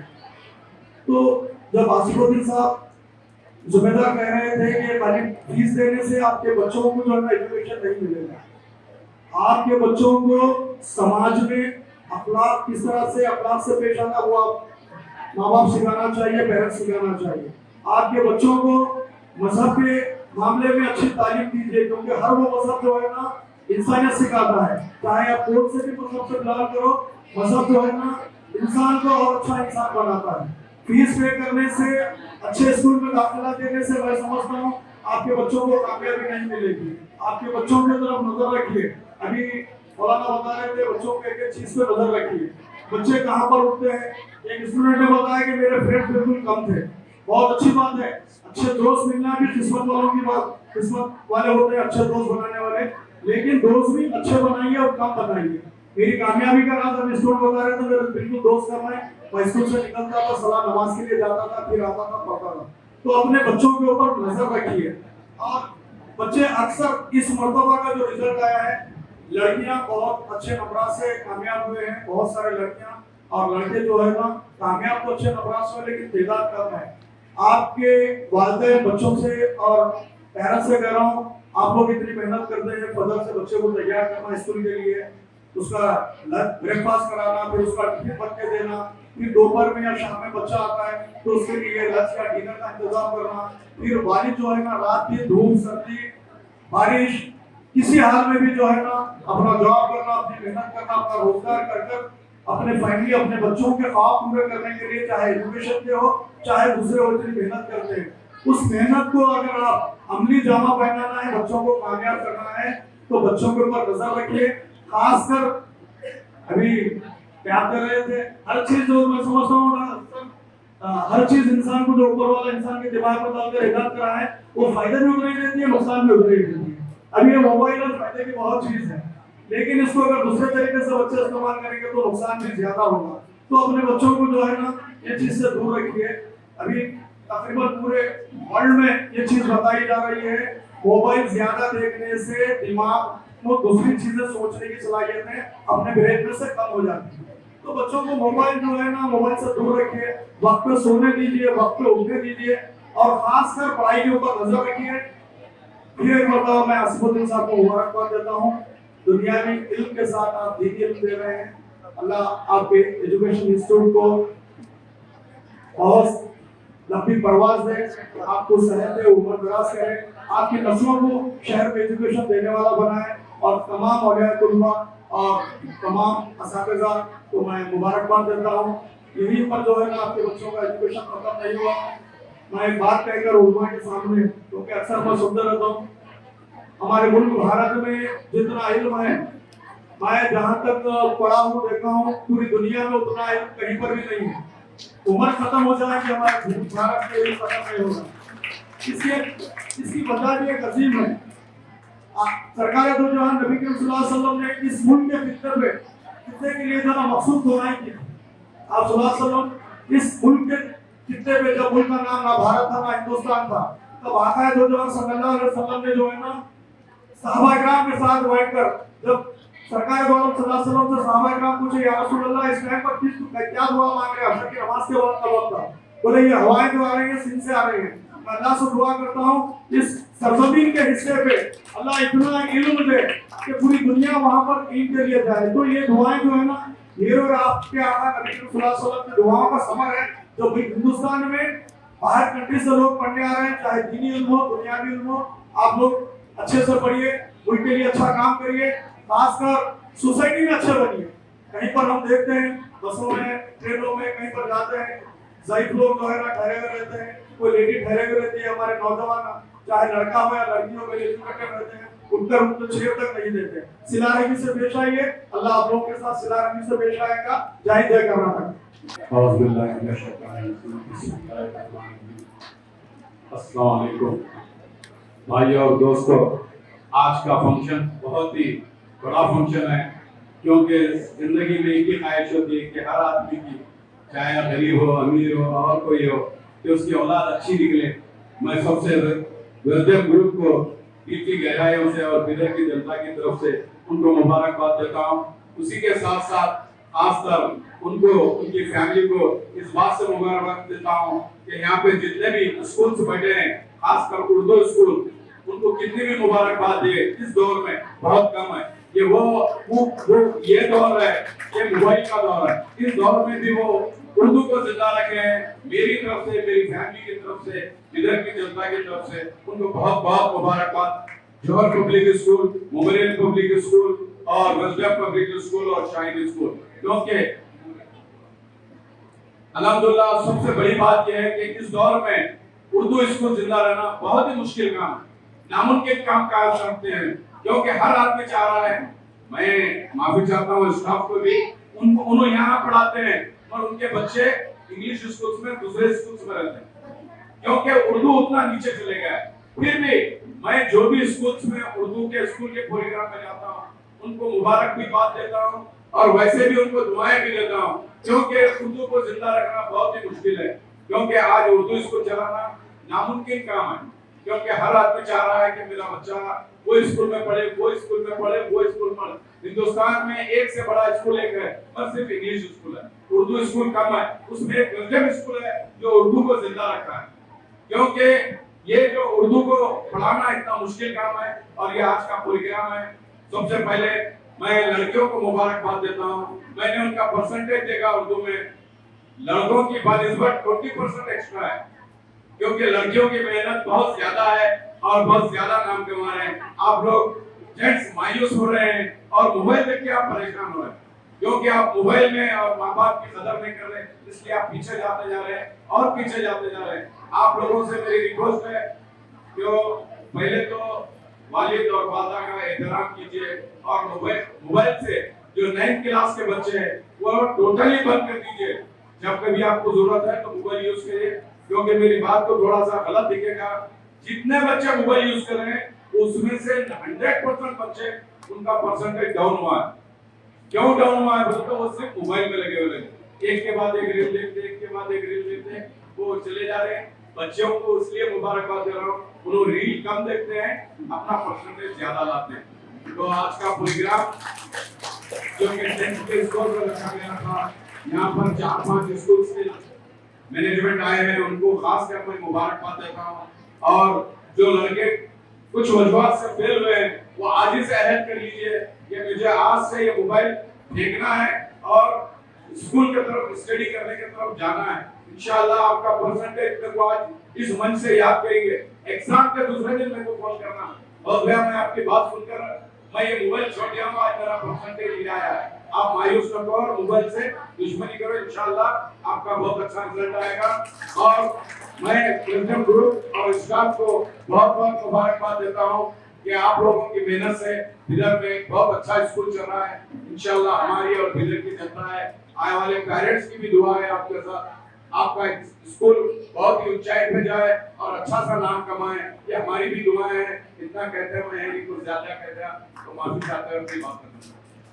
Speaker 8: तो जब आसिफुद्दीन साहब जिम्मेदार कह रहे थे कि खाली फीस देने से आपके बच्चों को जो है ना एजुकेशन नहीं मिलेगा, आपके बच्चों को समाज में अखलाक किस तरह से अखलाक से पेश आना वो आप माँ बाप सिखाना चाहिए, पेरेंट्स सिखाना चाहिए। आपके बच्चों को मजहब के मामले में अच्छी तालीम दीजिए, क्योंकि हर वो मजहब जो है ना इंसानियत सिखाता है। चाहे आप कोई से भी मजहब से बिलोंग करो, मजहब जो है ना इंसान को और अच्छा इंसान बनाता है। फीस पे करने से, अच्छे स्कूल में दाखिला देने से मैं समझता हूँ आपके बच्चों को कामयाबी नहीं मिलेगी। आपके बच्चों की तरफ नजर रखिए। अभी मौलाना बता रहे थे बच्चों के एक चीज पे नजर रखिए, बच्चे कहाँ पर उठते हैं। एक स्टूडेंट ने बताया कि मेरे फ्रेंड बिल्कुल कम थे। बहुत अच्छी बात है, अच्छे दोस्त मिलना भी किस्मत वालों की बात, किस्मत वाले होते हैं अच्छे दोस्त बनाने वाले, लेकिन दोस्त भी अच्छे बनाइए और कम बनाइए। मेरी कामयाबी का राज अभी स्टूडेंट बता रहे थे, मेरे बिल्कुल दोस्त कम है। मैं स्कूल से निकलता था, सलाह नमाज के लिए जाता था, फिर आता था, पढ़ता था। तो अपने बच्चों के ऊपर नजर रखिए। और बच्चे अक्सर इस मर्तबा का जो रिजल्ट आया है, लड़कियां बहुत अच्छे नंबर से कामयाब हुए हैं, बहुत सारे लड़कियां, और लड़के जो है ना कामयाब तो अच्छे नंबर से, लेकिन तादाद कम है। आपके वालिदैन बच्चों से और पेरेंट्स से कह रहा हूँ, आप लोग इतनी मेहनत करते हैं फजर से बच्चे को तैयार करना स्कूल के लिए, उसका ब्रेकफास्ट कराना, फिर उसका टिफिन बन के देना, फिर दोपहर में या शाम में बच्चा आता है तो उसके लिए लंच का डिनर का इंतजाम करना, फिर वालिद जो है ना रात की धूप सर्दी बारिश किसी हाल में भी जो है ना अपना जॉब करना, अपनी मेहनत करना, अपना रोजगार कर अपने फैमिली, अपने बच्चों के ख्वाब पूरे करने के लिए, चाहे एजुकेशन के हो चाहे दूसरे हो, इतनी मेहनत करते हैं। उस मेहनत को अगर आप अमली जामा पहनाना है, बच्चों को कामयाब करना है, तो बच्चों के ऊपर नजर रखिए। खासकर अभी क्या कर रहे थे, हर चीज जो मैं समझता हूँ ना, हर चीज इंसान को जो ऊपर वाला इंसान के दिमाग में डालकर हिदायत करा है, वो फायदा भी उतना ही देती है, नुकसान भी उतना ही देती है। अब ये मोबाइल और फायदे की बहुत चीज है, लेकिन इसको अगर दूसरे तरीके से बच्चे इस्तेमाल करेंगे तो नुकसान भी ज्यादा होगा। तो अपने बच्चों को जो है ना ये चीज से दूर रखिए। अभी तकरीबन पूरे वर्ल्ड में ये चीज बताई जा रही है, मोबाइल ज्यादा देखने से दिमाग को दूसरी चीजें सोचने की सलाहियतें अपने ब्रेन में से कम हो जाती है। तो बच्चों को मोबाइल जो है ना मोबाइल से दूर रखिए, वक्त पे सोने दीजिए, वक्त पे उठने दीजिए, और खासकर पढ़ाई के ऊपर नजर रखिए। फिर एक बार मैं आसिफुद्दीन साहब को मुबारकबाद देता हूँ, दुनियावी इल्म के साथ आप दीनी इल्म दे रहे हैं। अल्लाह आपके एजुकेशन इंस्टीट्यूट को बहुत लंबी परवाज दे, आपको सेहत उम्र दराज करे, आपकी नस्लों को शहर में एजुकेशन देने वाला बनाए, और तमाम औलिया तुल्बा और तमाम असातिज़ा को मैं मुबारकबाद देता हूँ। यहीं पर जो है ना आपके बच्चों का एजुकेशन खत्म नहीं हुआ। मैं एक बात कहकर उलमा के सामने, क्योंकि अक्सर मैं सुनता रहता हूँ, हमारे मुल्क भारत में जितना इल्म है, मैं जहाँ तक पढ़ा हूँ देखा हूँ, पूरी दुनिया में उतना इल्म कहीं पर भी नहीं है।
Speaker 5: उम्र खत्म हो जाए कि हमारा भारत में यही खत्म नहीं होगा। इसकी वजह भी एक अजीब है। सरकार दो जहां नबी करीम सल्लल्लाहु अलैहि वसल्लम ने इस मुल्क के कितने के लिए जरा मखसूस होना की। आप सल्लल्लाहु अलैहि वसल्लम इस मुल्क के कितने पे, जब मुल्क का नाम ना भारत था ना हिंदुस्तान था, तब आका दो जहां सल्लल्लाहु अलैहि वसल्लम ने जो है ना सहाबा किराम के साथ बैठकर, जब सरकार सल्लल्लाहु अलैहि वसल्लम से सहाबा किराम पूछे या रसूल अल्लाह इस टाइम पर क्या दुआ मांग रहे हैं, असर की नमाज के वक्त का वक्त था, बोले ये हवाएं जो आ रही है सिंध से आ रही है, मैं अल्लाह से दुआ करता हूँ इस सरजमीन के हिस्से पे अल्लाह इतना इल्म दे कि पूरी दुनिया वहां पर दीन के लिए जाए। तो ये दुआएं जो है ना मेरे और आपके आका नबी सल्लल्लाहु अलैहि वसल्लम की दुआओं का समर है, जो हिंदुस्तान में बाहर कंट्री से लोग पढ़ने आ रहे हैं, चाहे दीनी इल्म हो दुनियावी इल्म हो, आप लोग अच्छे से पढ़िए, मुल्क के लिए अच्छा काम करिए, खासकर सोसाइटी में अच्छे बनिए। कहीं पर हम देखते हैं बसों में ट्रेनों में कहीं पर जाते हैं, ज़ईफ लोग जो है ना ठहरे हुए रहते हैं, कोई लेडी ठहरे हुए रहती है, हमारे नौजवान चाहे लड़का हो या लड़की हो लेडी कट्टे रहते हैं, उठकर उनको चेयर तक नहीं देते। सिला रहमी से पेश आइए, अल्लाह आप लोगों के साथ सिला रहमी से पेश आएगा। जय जय कर्नाटक।
Speaker 9: अस्सलाम वालेकुम भाइयों और दोस्तों, आज का फंक्शन बहुत ही बड़ा फंक्शन है, क्योंकि जिंदगी में एक ही ख्वाहिश होती है कि हर आदमी की, चाहे गरीब हो अमीर हो और कोई हो, कि उसकी औलाद अच्छी निकले। मैं सबसे वेलकम ग्रुप को दिल की गहराइयों से और बिदर की जनता की तरफ से उनको मुबारकबाद देता हूँ। उसी के साथ साथ खासकर उनको, उनकी फैमिली को इस बात से मुबारकबाद देता हूँ कि यहाँ पे जितने भी स्कूल्स बैठे हैं, खासकर उर्दू स्कूल, उनको कितनी भी मुबारकबाद दिए इस दौर में बहुत कम है। ये वो ये दौर है, ये मोबाइल का दौर है, इस दौर में भी वो उर्दू को जिंदा रखे हैं। मेरी तरफ से, मेरी फैमिली की तरफ से, इधर की जनता की तरफ से उनको बहुत बहुत मुबारकबाद। जौहर पब्लिक स्कूल, मोमेरियन पब्लिक स्कूल और वेस्टर्न पब्लिक स्कूल और शाहीन स्कूल, क्योंकि अल्हम्दुलिल्लाह सबसे बड़ी बात यह है कि इस दौर में उर्दू स्कूल जिंदा रहना बहुत ही मुश्किल काम है, नामुमकिन काम कहा सकते हैं, क्योंकि हर आदमी चाह रहा है। मैं माफी चाहता हूँ स्टाफ को भी, उन्होंने यहाँ पढ़ाते हैं और उनके बच्चे इंग्लिश स्कूल्स में, दूसरे स्कूल्स में रहते हैं, क्योंकि उर्दू उतना नीचे चले गया है। फिर भी मैं जो भी स्कूल्स में उर्दू के स्कूल के प्रोग्राम में जाता हूँ, उनको मुबारक भी बात देता हूँ और वैसे भी उनको दुआएं भी देता हूँ, क्योंकि उर्दू को जिंदा रखना बहुत ही मुश्किल है। क्योंकि आज उर्दू स्कूल चलाना नामुमकिन काम है, क्योंकि हर आदमी चाह रहा है कि मेरा बच्चा वो स्कूल में पढ़े, वो स्कूल में पढ़े, वो स्कूल में। हिंदुस्तान में एक से बड़ा स्कूल एक है, बस सिर्फ इंग्लिश स्कूल है, उर्दू स्कूल कम है। उसमें एक मीडियम स्कूल है जो उर्दू को जिंदा रखा है, क्योंकि ये जो उर्दू को पढ़ाना इतना मुश्किल काम है। और ये आज का प्रोग्राम है। सबसे पहले मैं लड़कियों को मुबारकबाद देता हूँ। मैंने उनका परसेंटेज देखा उर्दू में, लड़कों की बनिस्बत 20% एक्स्ट्रा है, क्योंकि लड़कियों की मेहनत बहुत ज्यादा है और बहुत ज्यादा नाम कमा रहे हैं। आप लोग जेंट्स मायूस हो रहे हैं और मोबाइल देख के आप परेशान हो रहे हैं, क्योंकि आप मोबाइल में और माँ बाप की कदर नहीं कर रहे, इसलिए आप पीछे जाते जा रहे हैं और पीछे जाते जा रहे हैं। आप लोगों से मेरी रिक्वेस्ट है कि पहले तो वालिद और वादा का एहतराम कीजिए और मोबाइल से जो 9th क्लास के बच्चे हैं वो टोटली बंद कर दीजिए। जब कभी आपको जरूरत है तो मोबाइल यूज करिए, क्योंकि मेरी बात को थोड़ा सा गलत दिखेगा। जितने बच्चे मोबाइल यूज कर रहे हैं उसमें से 100% बच्चे उनका परसेंटेज डाउन हुआ है। क्यों डाउन हुआ है बोलते तो वो सिर्फ मोबाइल में लगे हुए हैं, एक के बाद एक रील देखते, एक के बाद एक रील देखते, वो चले जा रहे हैं। बच्चों को इसलिए मुबारकबाद दे रहा हूँ, उन्होंने रील कम देखते हैं, अपना परसेंटेज ज्यादा लाते हैं। तो आज का प्रोग्राम जो कि 10th के स्कूल में रखा गया था, यहाँ पर 4-5 स्कूल से मैनेजमेंट आए हैं, उनको खास कर मैं मुबारकबाद देता हूँ। और जो लड़के कुछ वजूहत से फेल हुए हैं वो आज ही से अहद कर लीजिए कि मुझे आज से ये मोबाइल फेंकना है और स्कूल की तरफ स्टडी करने की तरफ जाना है। इंशाल्लाह आपका परसेंटेज मेरे को आज इस मंच से याद करेंगे। एग्जाम के दूसरे दिन मेरे को कॉल करना, और भैया मैं आपकी बात सुनकर मैं ये मोबाइल छोड़ दिया हूँ, आज मेरा परसेंटेज नहीं आया है। आप मायूस न करो और मोबाइल से दुश्मनी करो, इंशाल्लाह आपका बहुत अच्छा रिजल्ट आएगा। और मैं प्रेसिडेंट ग्रुप और स्टाफ को बहुत बहुत मुबारकबाद देता हूँ कि आप लोगों की मेहनत से बिदर में बहुत अच्छा स्कूल चल रहा है। इंशाल्लाह हमारी और बिदर की जनता है, आने वाले पेरेंट्स की भी दुआ है आपके साथ आपका स्कूल बहुत ही ऊंचाई पे जाए और अच्छा सा नाम कमाए, ये हमारी भी दुआएं हैं। इतना कहते हुए हैं कि कुछ ज्यादा कह दिया तो माफी चाहते हुए अपनी बात करना।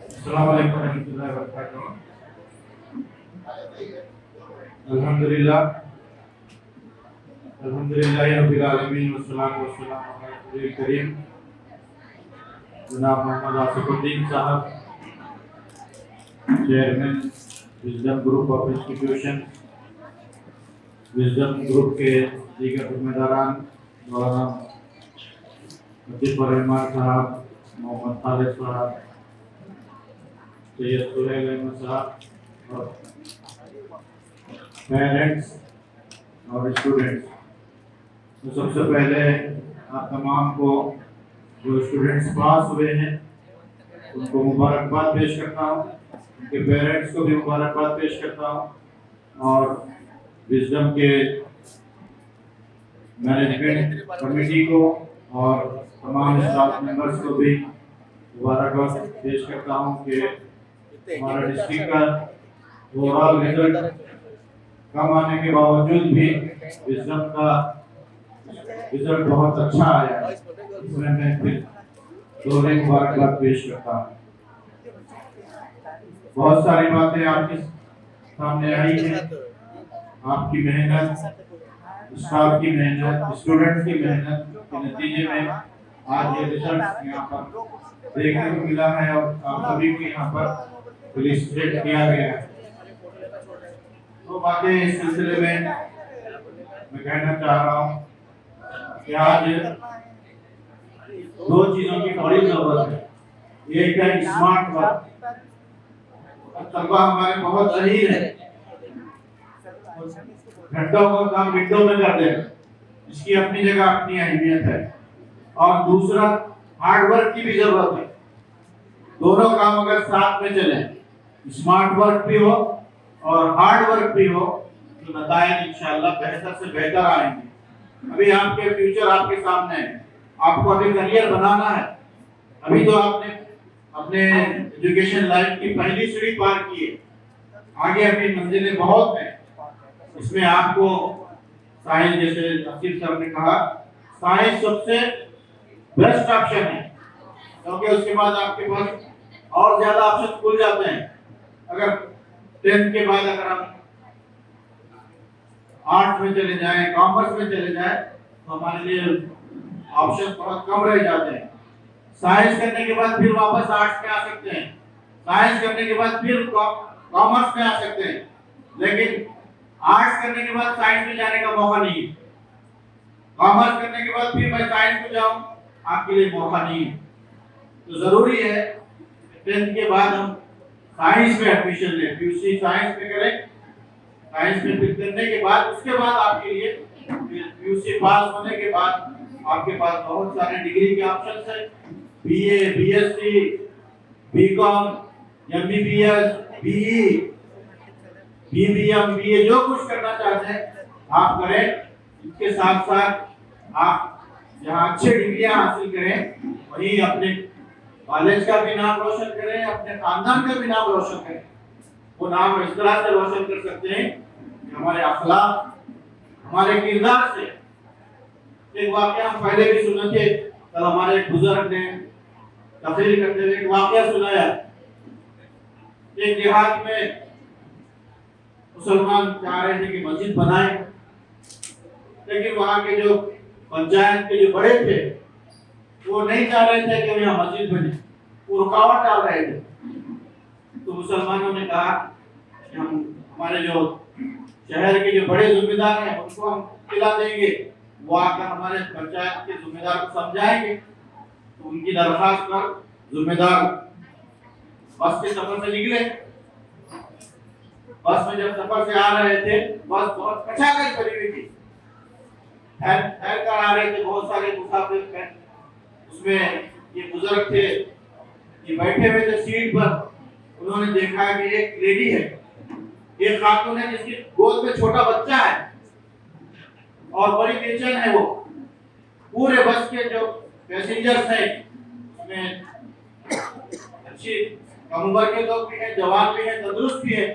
Speaker 10: अस्सलाम वालेकुम रहमतुल्लाहि व बरकातहू। अल्हम्दुलिल्लाह रब्बिल आलमीन वस्सलातु वस्सलामु अला रसूलिल करीम जनाब मोहम्मद आसिफुद्दीन साहब, chairman wisdom group of institution, wisdom group के दीगर जिम्मेदारान, मौलाना मुजीबुर रहमान साहब, मोहम्मद खालिद साहब, सैयद सुहेल अहमद साहब और पेरेंट्स और स्टूडेंट्स। तो सबसे पहले आप तमाम को जो स्टूडेंट्स पास हुए हैं उनको मुबारकबाद पेश करता हूँ, उनके पेरेंट्स को भी मुबारकबाद पेश करता हूँ और विजडम के मैनेजमेंट कमेटी को और तमाम स्टाफ मेंबर्स को भी मुबारकबाद पेश करता हूँ कि हमारा डिस्ट्रिक्ट का ओवरऑल रिजल्ट कम आने के बावजूद भी विजडम का रिजल्ट बहुत अच्छा आया। इसमें मैं फिर दोहरी मुबारकबाद पेश करता हूँ। बहुत सारी बातें आपके सामने आई हैं, आपकी मेहनत, स्टाफ की मेहनत, स्टूडेंट्स की मेहनत के नतीजे में आज ये रिजल्ट यहाँ पर देखने को मिला है और आप सभी को यहाँ पर फेलिसिटेट किया गया है। तो बातें इस सिलसिले में मैं कहना चाह रहा हूँ कि आज दो चीजों की बड़ी जरूरत है। एक है स्मार्ट वर्क, तलबा हमारे बहुत जहीन है, घंटों का काम मिनटों में कर दे, इसकी अपनी जगह अपनी अहमियत है। और दूसरा हार्ड वर्क की भी जरूरत है। दोनों काम अगर साथ में चले, स्मार्ट वर्क भी हो और हार्ड वर्क भी हो, तो नतायज इंशाअल्लाह बेहतर से बेहतर आएंगे। अभी आपके फ्यूचर आपके सामने है, आपको अभी करियर बनाना है। अभी तो आपने अपने एजुकेशन लाइफ की पहली सीढ़ी पार की है, आगे अपनी मंजिलें बहुत हैं। इसमें आपको साइंस, जैसे आसिफ सर ने कहा, साइंस सबसे बेस्ट ऑप्शन है, क्योंकि उसके बाद आपके पास और ज्यादा ऑप्शन खुल जाते हैं। अगर 10th के बाद अगर हम आर्ट्स में चले जाएं, कॉमर्स में चले जाएं, तो हमारे लिए ऑप्शन बहुत कम रह जाते हैं। साइंस करने के बाद फिर वापस आर्ट्स में आ सकते हैं, साइंस करने के बाद फिर कॉमर्स में आ सकते हैं, लेकिन आर्ट्स करने के बाद साइंस में जाने का मौका नहीं है। कॉमर्स करने के बाद फिर मैं साइंस में जाऊं, आपके लिए मौका नहीं है। तो जरूरी है 10th के बाद हम साइंस में एडमिशन लें, पीयूसी साइंस में करें। साइंस में फिर करने के बाद उसके बाद आपके लिए पीयूसी पास होने के बाद आपके पास बहुत सारे डिग्री के ऑप्शंस हैं, BA, BSc, BCom, MBBS, BE, BBM, BA, जो कुछ करना चाहते हैं आप करें। इसके साथ साथ आप जहाँ अच्छे डिग्रियां हासिल करें, वहीं अपने कॉलेज का भी नाम रोशन करें, अपने खानदान का भी नाम रोशन करें। वो नाम इस तरह से रोशन कर सकते हैं कि हमारे अखलाक, हमारे किरदार से। एक वाकया हम पहले भी सुने थे, कल हमारे बुजुर्ग ने तकरीर करते हुए एक वाकया सुनाया। एक देहात में मुसलमान चाह रहे थे कि मस्जिद बनाए, लेकिन वहाँ के जो पंचायत के जो बड़े थे वो नहीं चाह रहे थे कि यहाँ मस्जिद बने, वो रुकावट डाल रहे थे। तो मुसलमानों ने कहा कि हम हमारे जो शहर के जो बड़े जिम्मेदार हैं उनको हम खिला देंगे, वो आकर हमारे पंचायत के जिम्मेदार को समझाएंगे। तो उनकी दरखास्त पर जिम्मेदार बस के सफर से निकले। बस में जब सफर से आ रहे थे, बस बहुत कचाकच भरी हुई थी, ठहर कर आ रहे थे बहुत सारे मुसाफिर। उसमें ये बुजुर्ग थे, ये बैठे हुए थे सीट पर। उन्होंने देखा कि एक लेडी है, एक खातून है जिसकी गोद में छोटा बच्चा है और बड़ी बेचैन है वो। पूरे बस के जो पैसेंजर्स हैं उसमें अच्छी कम उम्र के लोग भी हैं, जवान भी हैं, तंदुरुस्त भी हैं,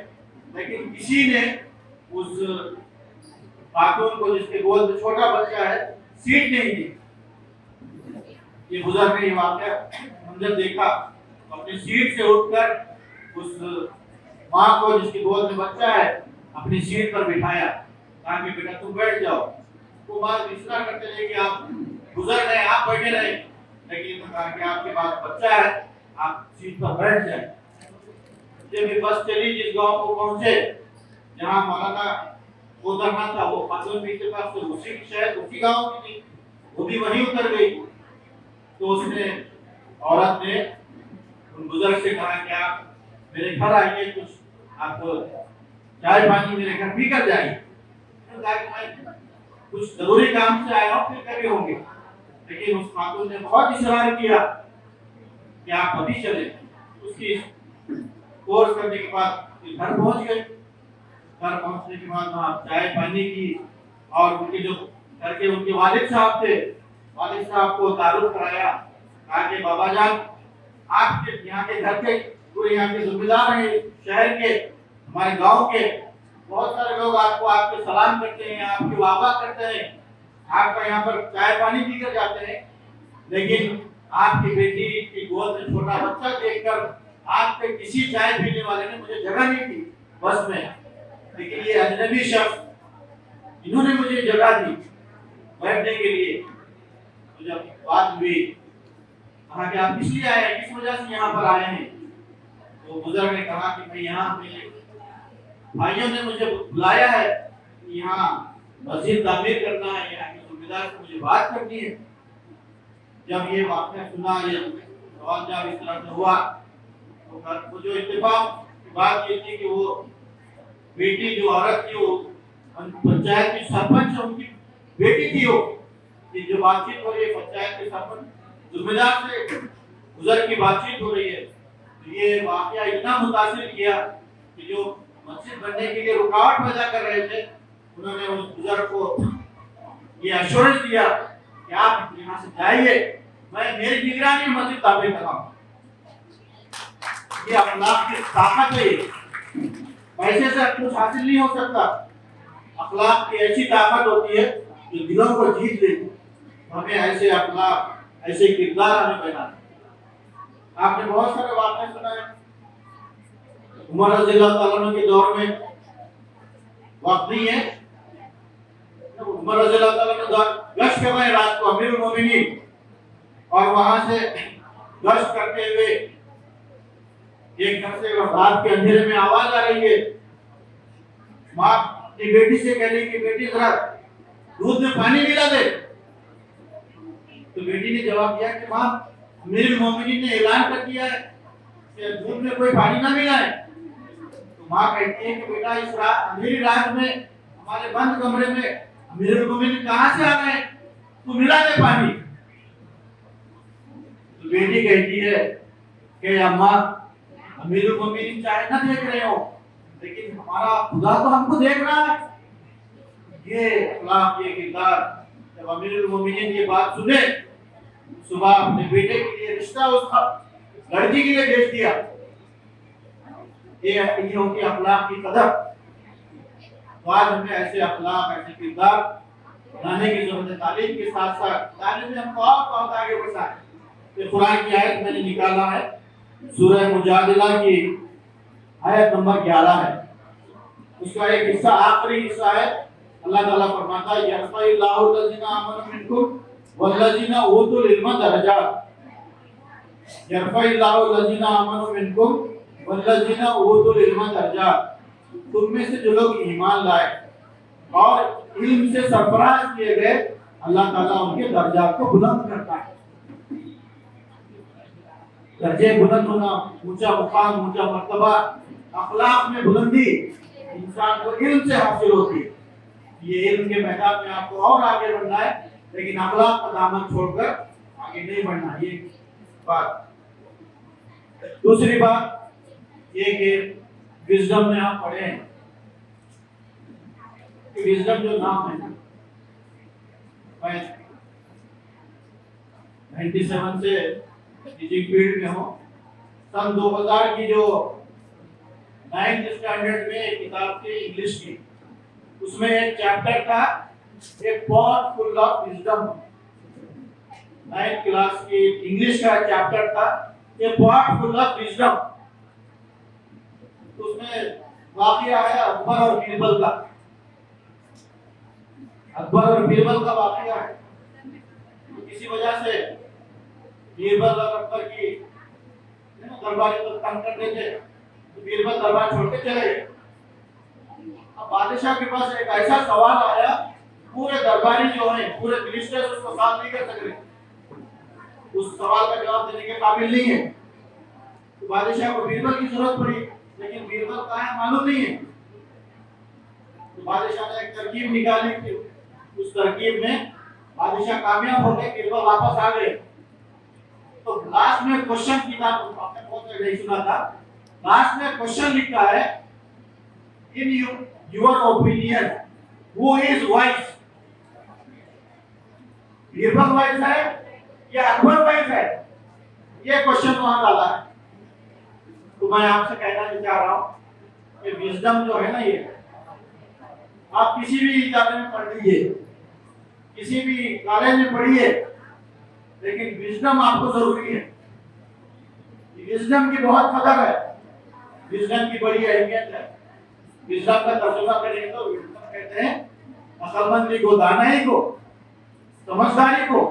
Speaker 10: लेकिन किसी ने उस खातून को जिसके गोद में छोटा बच्चा है सीट नहीं दी। ये बुजुर्ग ने ये वाकया मंजर देखा, अपनी सीट से उठकर उस माँ को जिसकी गोद में बच्चा है अपनी सीट पर बिठाया, कहा कि बेटा तुम बैठ जाओ। वो माँ इशारा करते रहे कि आप बुजुर्ग हैं, आप बैठे रहे, लेकिन कहा कि आपके पास बच्चा है, आप सीट पर बैठ जाए। जब ये बस चली, जिस गांव को पहुंचे जहाँ मौलाना को उतरना था, वो खातून भी के पास तो उसी शहर उसी गांव की थी, वो भी वहीं उतर गई। तो उसने औरत ने उन बुजुर्ग से कहा कि आप मेरे घर आइए, कुछ आपको चाय पानी मेरे घर पी कर जाइए। तो कहा कि मैं कुछ जरूरी काम से आया हूँ, फिर कभी होंगे। लेकिन उस खातून ने बहुत इशरार किया कि आप अभी चले। उसकी कोर्स करने के बाद घर पहुंच गए। घर पहुंचने के बाद वहाँ चाय पानी की और उनके जो घर के उनके वालिद साहब थे, वालिद साहब को तारुफ कराया, कहा कि बाबा जान आपके यहाँ के घर के पूरे यहाँ के जिम्मेदार हैं, शहर के हमारे गांव के बहुत सारे लोग आपको आपके सलाम करते हैं, आपकी वाहवाह करते हैं, आपका यहाँ पर चाय पानी पीकर जाते हैं, लेकिन आपकी बेटी की गोद में छोटा बच्चा देखकर आपके किसी चाय पीने वाले ने मुझे जगह नहीं दी बस में। लेकिन ये अजनबी शख्स इन्होंने मुझे जगह दी बैठने के लिए। तो जब बात हुई, कहा कि आप किस लिए आए हैं, किस वजह से यहाँ पर आए हैं? तो बुजुर्ग ने कहा कि मैं यहाँ मेरे भाइयों ने मुझे बुलाया है, यहाँ मस्जिद तामीर करना है, यहाँ के सूबेदार से मुझे बात करनी है। जब ये वाक़या सुना, ये सवाल जब इस तरह से हुआ, तो जो इत्तेफाक की बात ये थी कि वो बेटी जो औरत थी वो पंचायत की सरपंच उनकी बेटी थी। वो ये जो बातचीत हो रही है पंचायत के सरपंच जिम्मेदार से बुजुर्ग की बातचीत हो रही है, तो ये वाकया इतना मुतासिर किया कि जो मस्जिद बनने के लिए रुकावट पैदा कर रहे थे, उन्होंने उस बुजुर्ग को ये एश्योरेंस दिया कि आप यहाँ से जाइए, मैं मेरी निगरानी में मस्जिद तामीर कराऊंगा। ये अखलाक की ताकत है। पैसे से कुछ हासिल नहीं हो सकता, अखलाक की ऐसी ताकत होती है जो दिलों को जीत लेती। हमें ऐसे अखलाक, ऐसे किरदार हमें बनाना। आपने बहुत सारे वाक़े सुना है। उमर रज़ियल्लाहु ताला अन्हु के दौर में वक्त नहीं है, उमर रज़ियल्लाहु ताला अन्हु गश्त कर रहे हैं रात को, अमीरुल मोमिनीन, और वहां से गश्त करते हुए एक घर से रात के अंधेरे में आवाज आ रही है। माँ अपनी बेटी से कह रही कि बेटी जरा दूध में पानी मिला दे। तो बेटी ने जवाब दिया कि माँ अमीरुल मोमिनीन ने ऐलान कर दिया है कि दूध में कोई पानी ना मिला है। तो माँ कहती है कि बेटा इस अंधेरी रात में हमारे बंद कमरे में अमीरुल मोमिनीन कहाँ से आ गए, तू मिला दे पानी। तो बेटी कहती है कि अम्मा अमीरुल मोमिनीन चाहे ना देख रहे हो, लेकिन हमारा खुदा तो हमको देख रहा है। ये अखलाक, ये किरदार, जब अमीरुल मोमिनीन ये बात सुने, सुबह अपने बेटे के लिए रिश्ता उस लड़की के लिए भेज दिया। ये होती अखलाक की कदर। तो आज हमें ऐसे अखलाक, ऐसे किरदार बनाने की जरूरत है। तालीम के साथ साथ तालीम में हम बहुत आगे बढ़ना है। ये कुरान की आयत मैंने निकाला है, सूरह मुजादिला की आयत नंबर 11 है। उसका एक हिस्सा, आखिरी हिस्सा है, अल्लाह ताला फरमाता है यरफ़इल्लाहु लज़ीना आमनु मिनकुम वल्लज़ीना ऊतुल इल्मा दरजात। यरफ़इल्लाहु लज़ीना आमनु मिनकुम वल्लज़ीना ऊतुल इल्मा दरजात। तुम में से जो लोग ईमान लाए और इल्म से सरफराज किए गए, अल्लाह ताला उनके दर्जात को बुलंद करता है। दर्जे बुलंद होना, ऊंचा मुकाम, ऊंचा मर्तबा, अखलाक में बुलंदी इंसान को इल्म से हासिल होती है। ये इल्म के मैदान में आपको और आगे बढ़ना है, लेकिन अखलाक का दामन छोड़कर आगे नहीं बढ़ना। ये बात। दूसरी बात ये कि विजडम में आप पढ़े हैं कि विजडम जो नाम है, मैं 97 से टीचिंग फील्ड में हूँ। सन 2000 की जो 9th स्टैंडर्ड में किताब थी इंग्लिश की, उसमें एक चैप्टर था a pot full of wisdom. 9th class की इंग्लिश का चैप्टर था a pot full of wisdom. उसमें वाकया है अकबर और बीरबल का। अकबर और बीरबल का वाकया है। तो किसी वजह से बीरबल और अकबर की दरबार को तंग करते थे, तो बीरबल दरबार छोड़ के चले गए। अब बादशाह के पास एक ऐसा सवाल आया, पूरे दरबारी जो है, पूरे मिनिस्टर्स उसको सॉल्व नहीं कर सक रहे, उस सवाल का जवाब देने के काबिल नहीं है। तो बादशाह को बीरबल की जरूरत पड़ी, लेकिन बीरबल कहाँ है मालूम नहीं है। तो बादशाह ने एक तरकीब निकाली थी, उस तरकीब में बादशाह कामयाब हो गए, बीरबल वापस आ गए। तो लास्ट में क्वेश्चन किताब आपने बहुत जगह सुना था, लास्ट में क्वेश्चन लिखा है in your opinion who is wise. Birbal wise है या अकबर वाइज है, ये क्वेश्चन वहां डाला है। तो मैं आपसे कहना चाह रहा हूं कि विजडम जो है ना, ये आप किसी भी इदारे में पढ़ लीजिए, किसी भी कॉलेज में पढ़िए, लेकिन विजडम आपको जरूरी है। विजडम की बहुत कदर है, विजडम की बड़ी अहमियत है। विजडम का तर्जुमा करेंगे तो विजडम कहते हैं अक्लमंदी को, दानाई को, समझदारी को,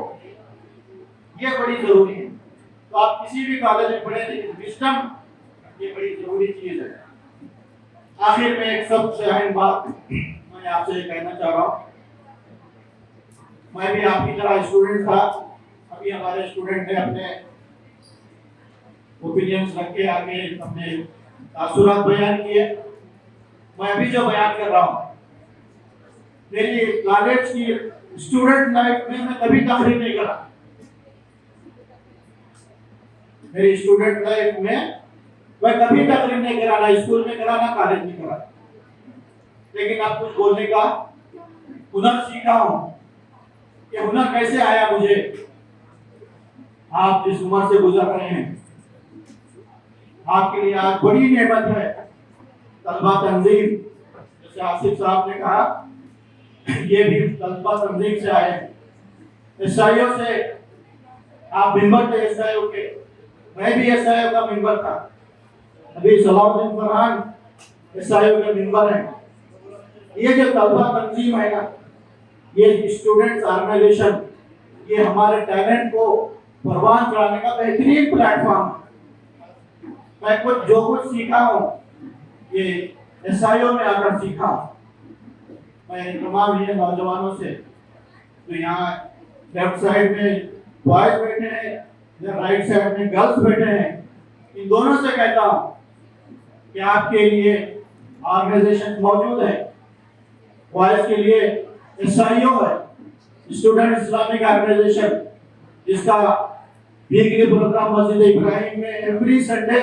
Speaker 10: ये बड़ी जरूरी है। तो आप किसी भी कॉलेज में पढ़े, लेकिन विजडम ये बड़ी जरूरी चीज है। आखिर में एक सबसे अहम बात मैं आपसे कहना चाह रहा हूँ, मैं भी आपकी तरह स्टूडेंट था। अभी हमारे स्टूडेंट ने अपने ओपिनियंस रख के आगे अपने तासुरात बयान किए। मैं अभी जो बयान कर रहा हूँ, मेरी कॉलेज की स्टूडेंट लाइफ में मैं कभी तकरीर नहीं करा। मेरी स्टूडेंट लाइफ में मैं कभी तकरीर नहीं करा, ना स्कूल में करा, ना कॉलेज में करा। लेकिन आप कुछ बोलने का हुनर सीखा हूँ। ये हुनर कैसे आया मुझे? आप जिस उम्र से गुजर रहे हैं, आपके लिए आज बड़ी नेमत है तलबा तंजीम। जैसे आसिफ साहब ने कहा, ये भी तलबा तंजीम से आए हैं, एसआईओ से। आप मेंबर थे एसआईओ के, मैं भी एसआईओ का मेंबर था। अभी सलाउद्दीन फरहान एसआईओ के मेंबर हैं। ये जो तलबा तंजीम है ना, ये स्टूडेंट्स ऑर्गेनाइजेशन, ये हमारे टैलेंट को परवान चढ़ाने का बेहतरीन प्लेटफॉर्म है। मैं जो कुछ सीखा हूँ ये एसआईओ में आकर सीखा। मैं तमाम ये नौजवानों से, तो यहाँ लेफ्ट साइड में बॉयज बैठे हैं, इधर राइट साइड में गर्ल्स बैठे हैं, इन दोनों से कहता हूँ कि आपके लिए ऑर्गेनाइजेशन मौजूद है। बॉयज के लिए एसआईओ है, स्टूडेंट इस्लामिक ऑर्गेनाइजेशन, जिसका वीकली प्रोग्राम मस्जिद इब्राहिम में एवरी संडे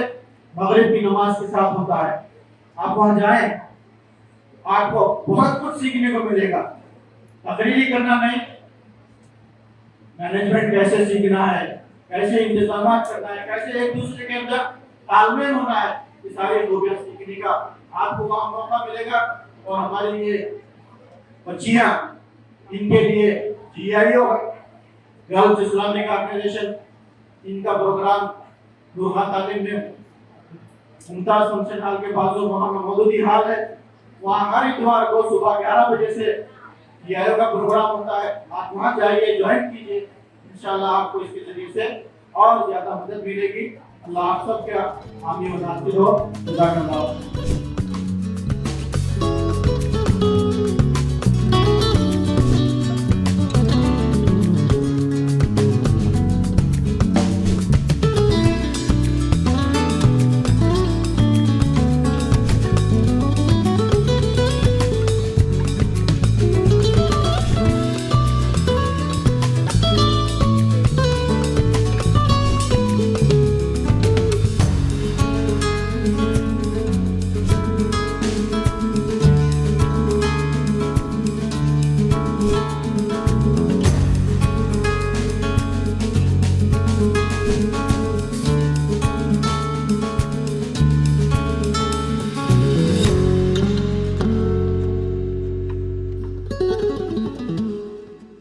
Speaker 10: मगरिब की नमाज के साथ होता है। आप वहां जाएं, आपको बहुत कुछ सीखने को मिलेगा। तकरीरी करना नहीं, मैनेजमेंट कैसे सीखना है, कैसे इंतजाम करना है, कैसे एक दूसरे के अंदर तालमेल होना है, ये सारी खूबियां सीखने का आपको वहां मौका मिलेगा। और हमारे लिए बच्चियां, इनके लिए जीआईओ गर्ल्स इस्लामिक ऑर्गेनाइजेशन, इनका प्रोग्राम नूरहा तालीम में मुमताज फंक्शन हॉल के बाजू वहाँ मौजूदी हाल है। वहाँ हर इतवार को सुबह 11 बजे से जीआईओ का प्रोग्राम होता है। आप वहाँ जाइए, ज्वाइन कीजिए, इंशाल्लाह आपको इसके जरिए से और ज्यादा मदद मिलेगी। अल्लाह आप सबके हामी व नासिर हो। जज़ाकल्लाह।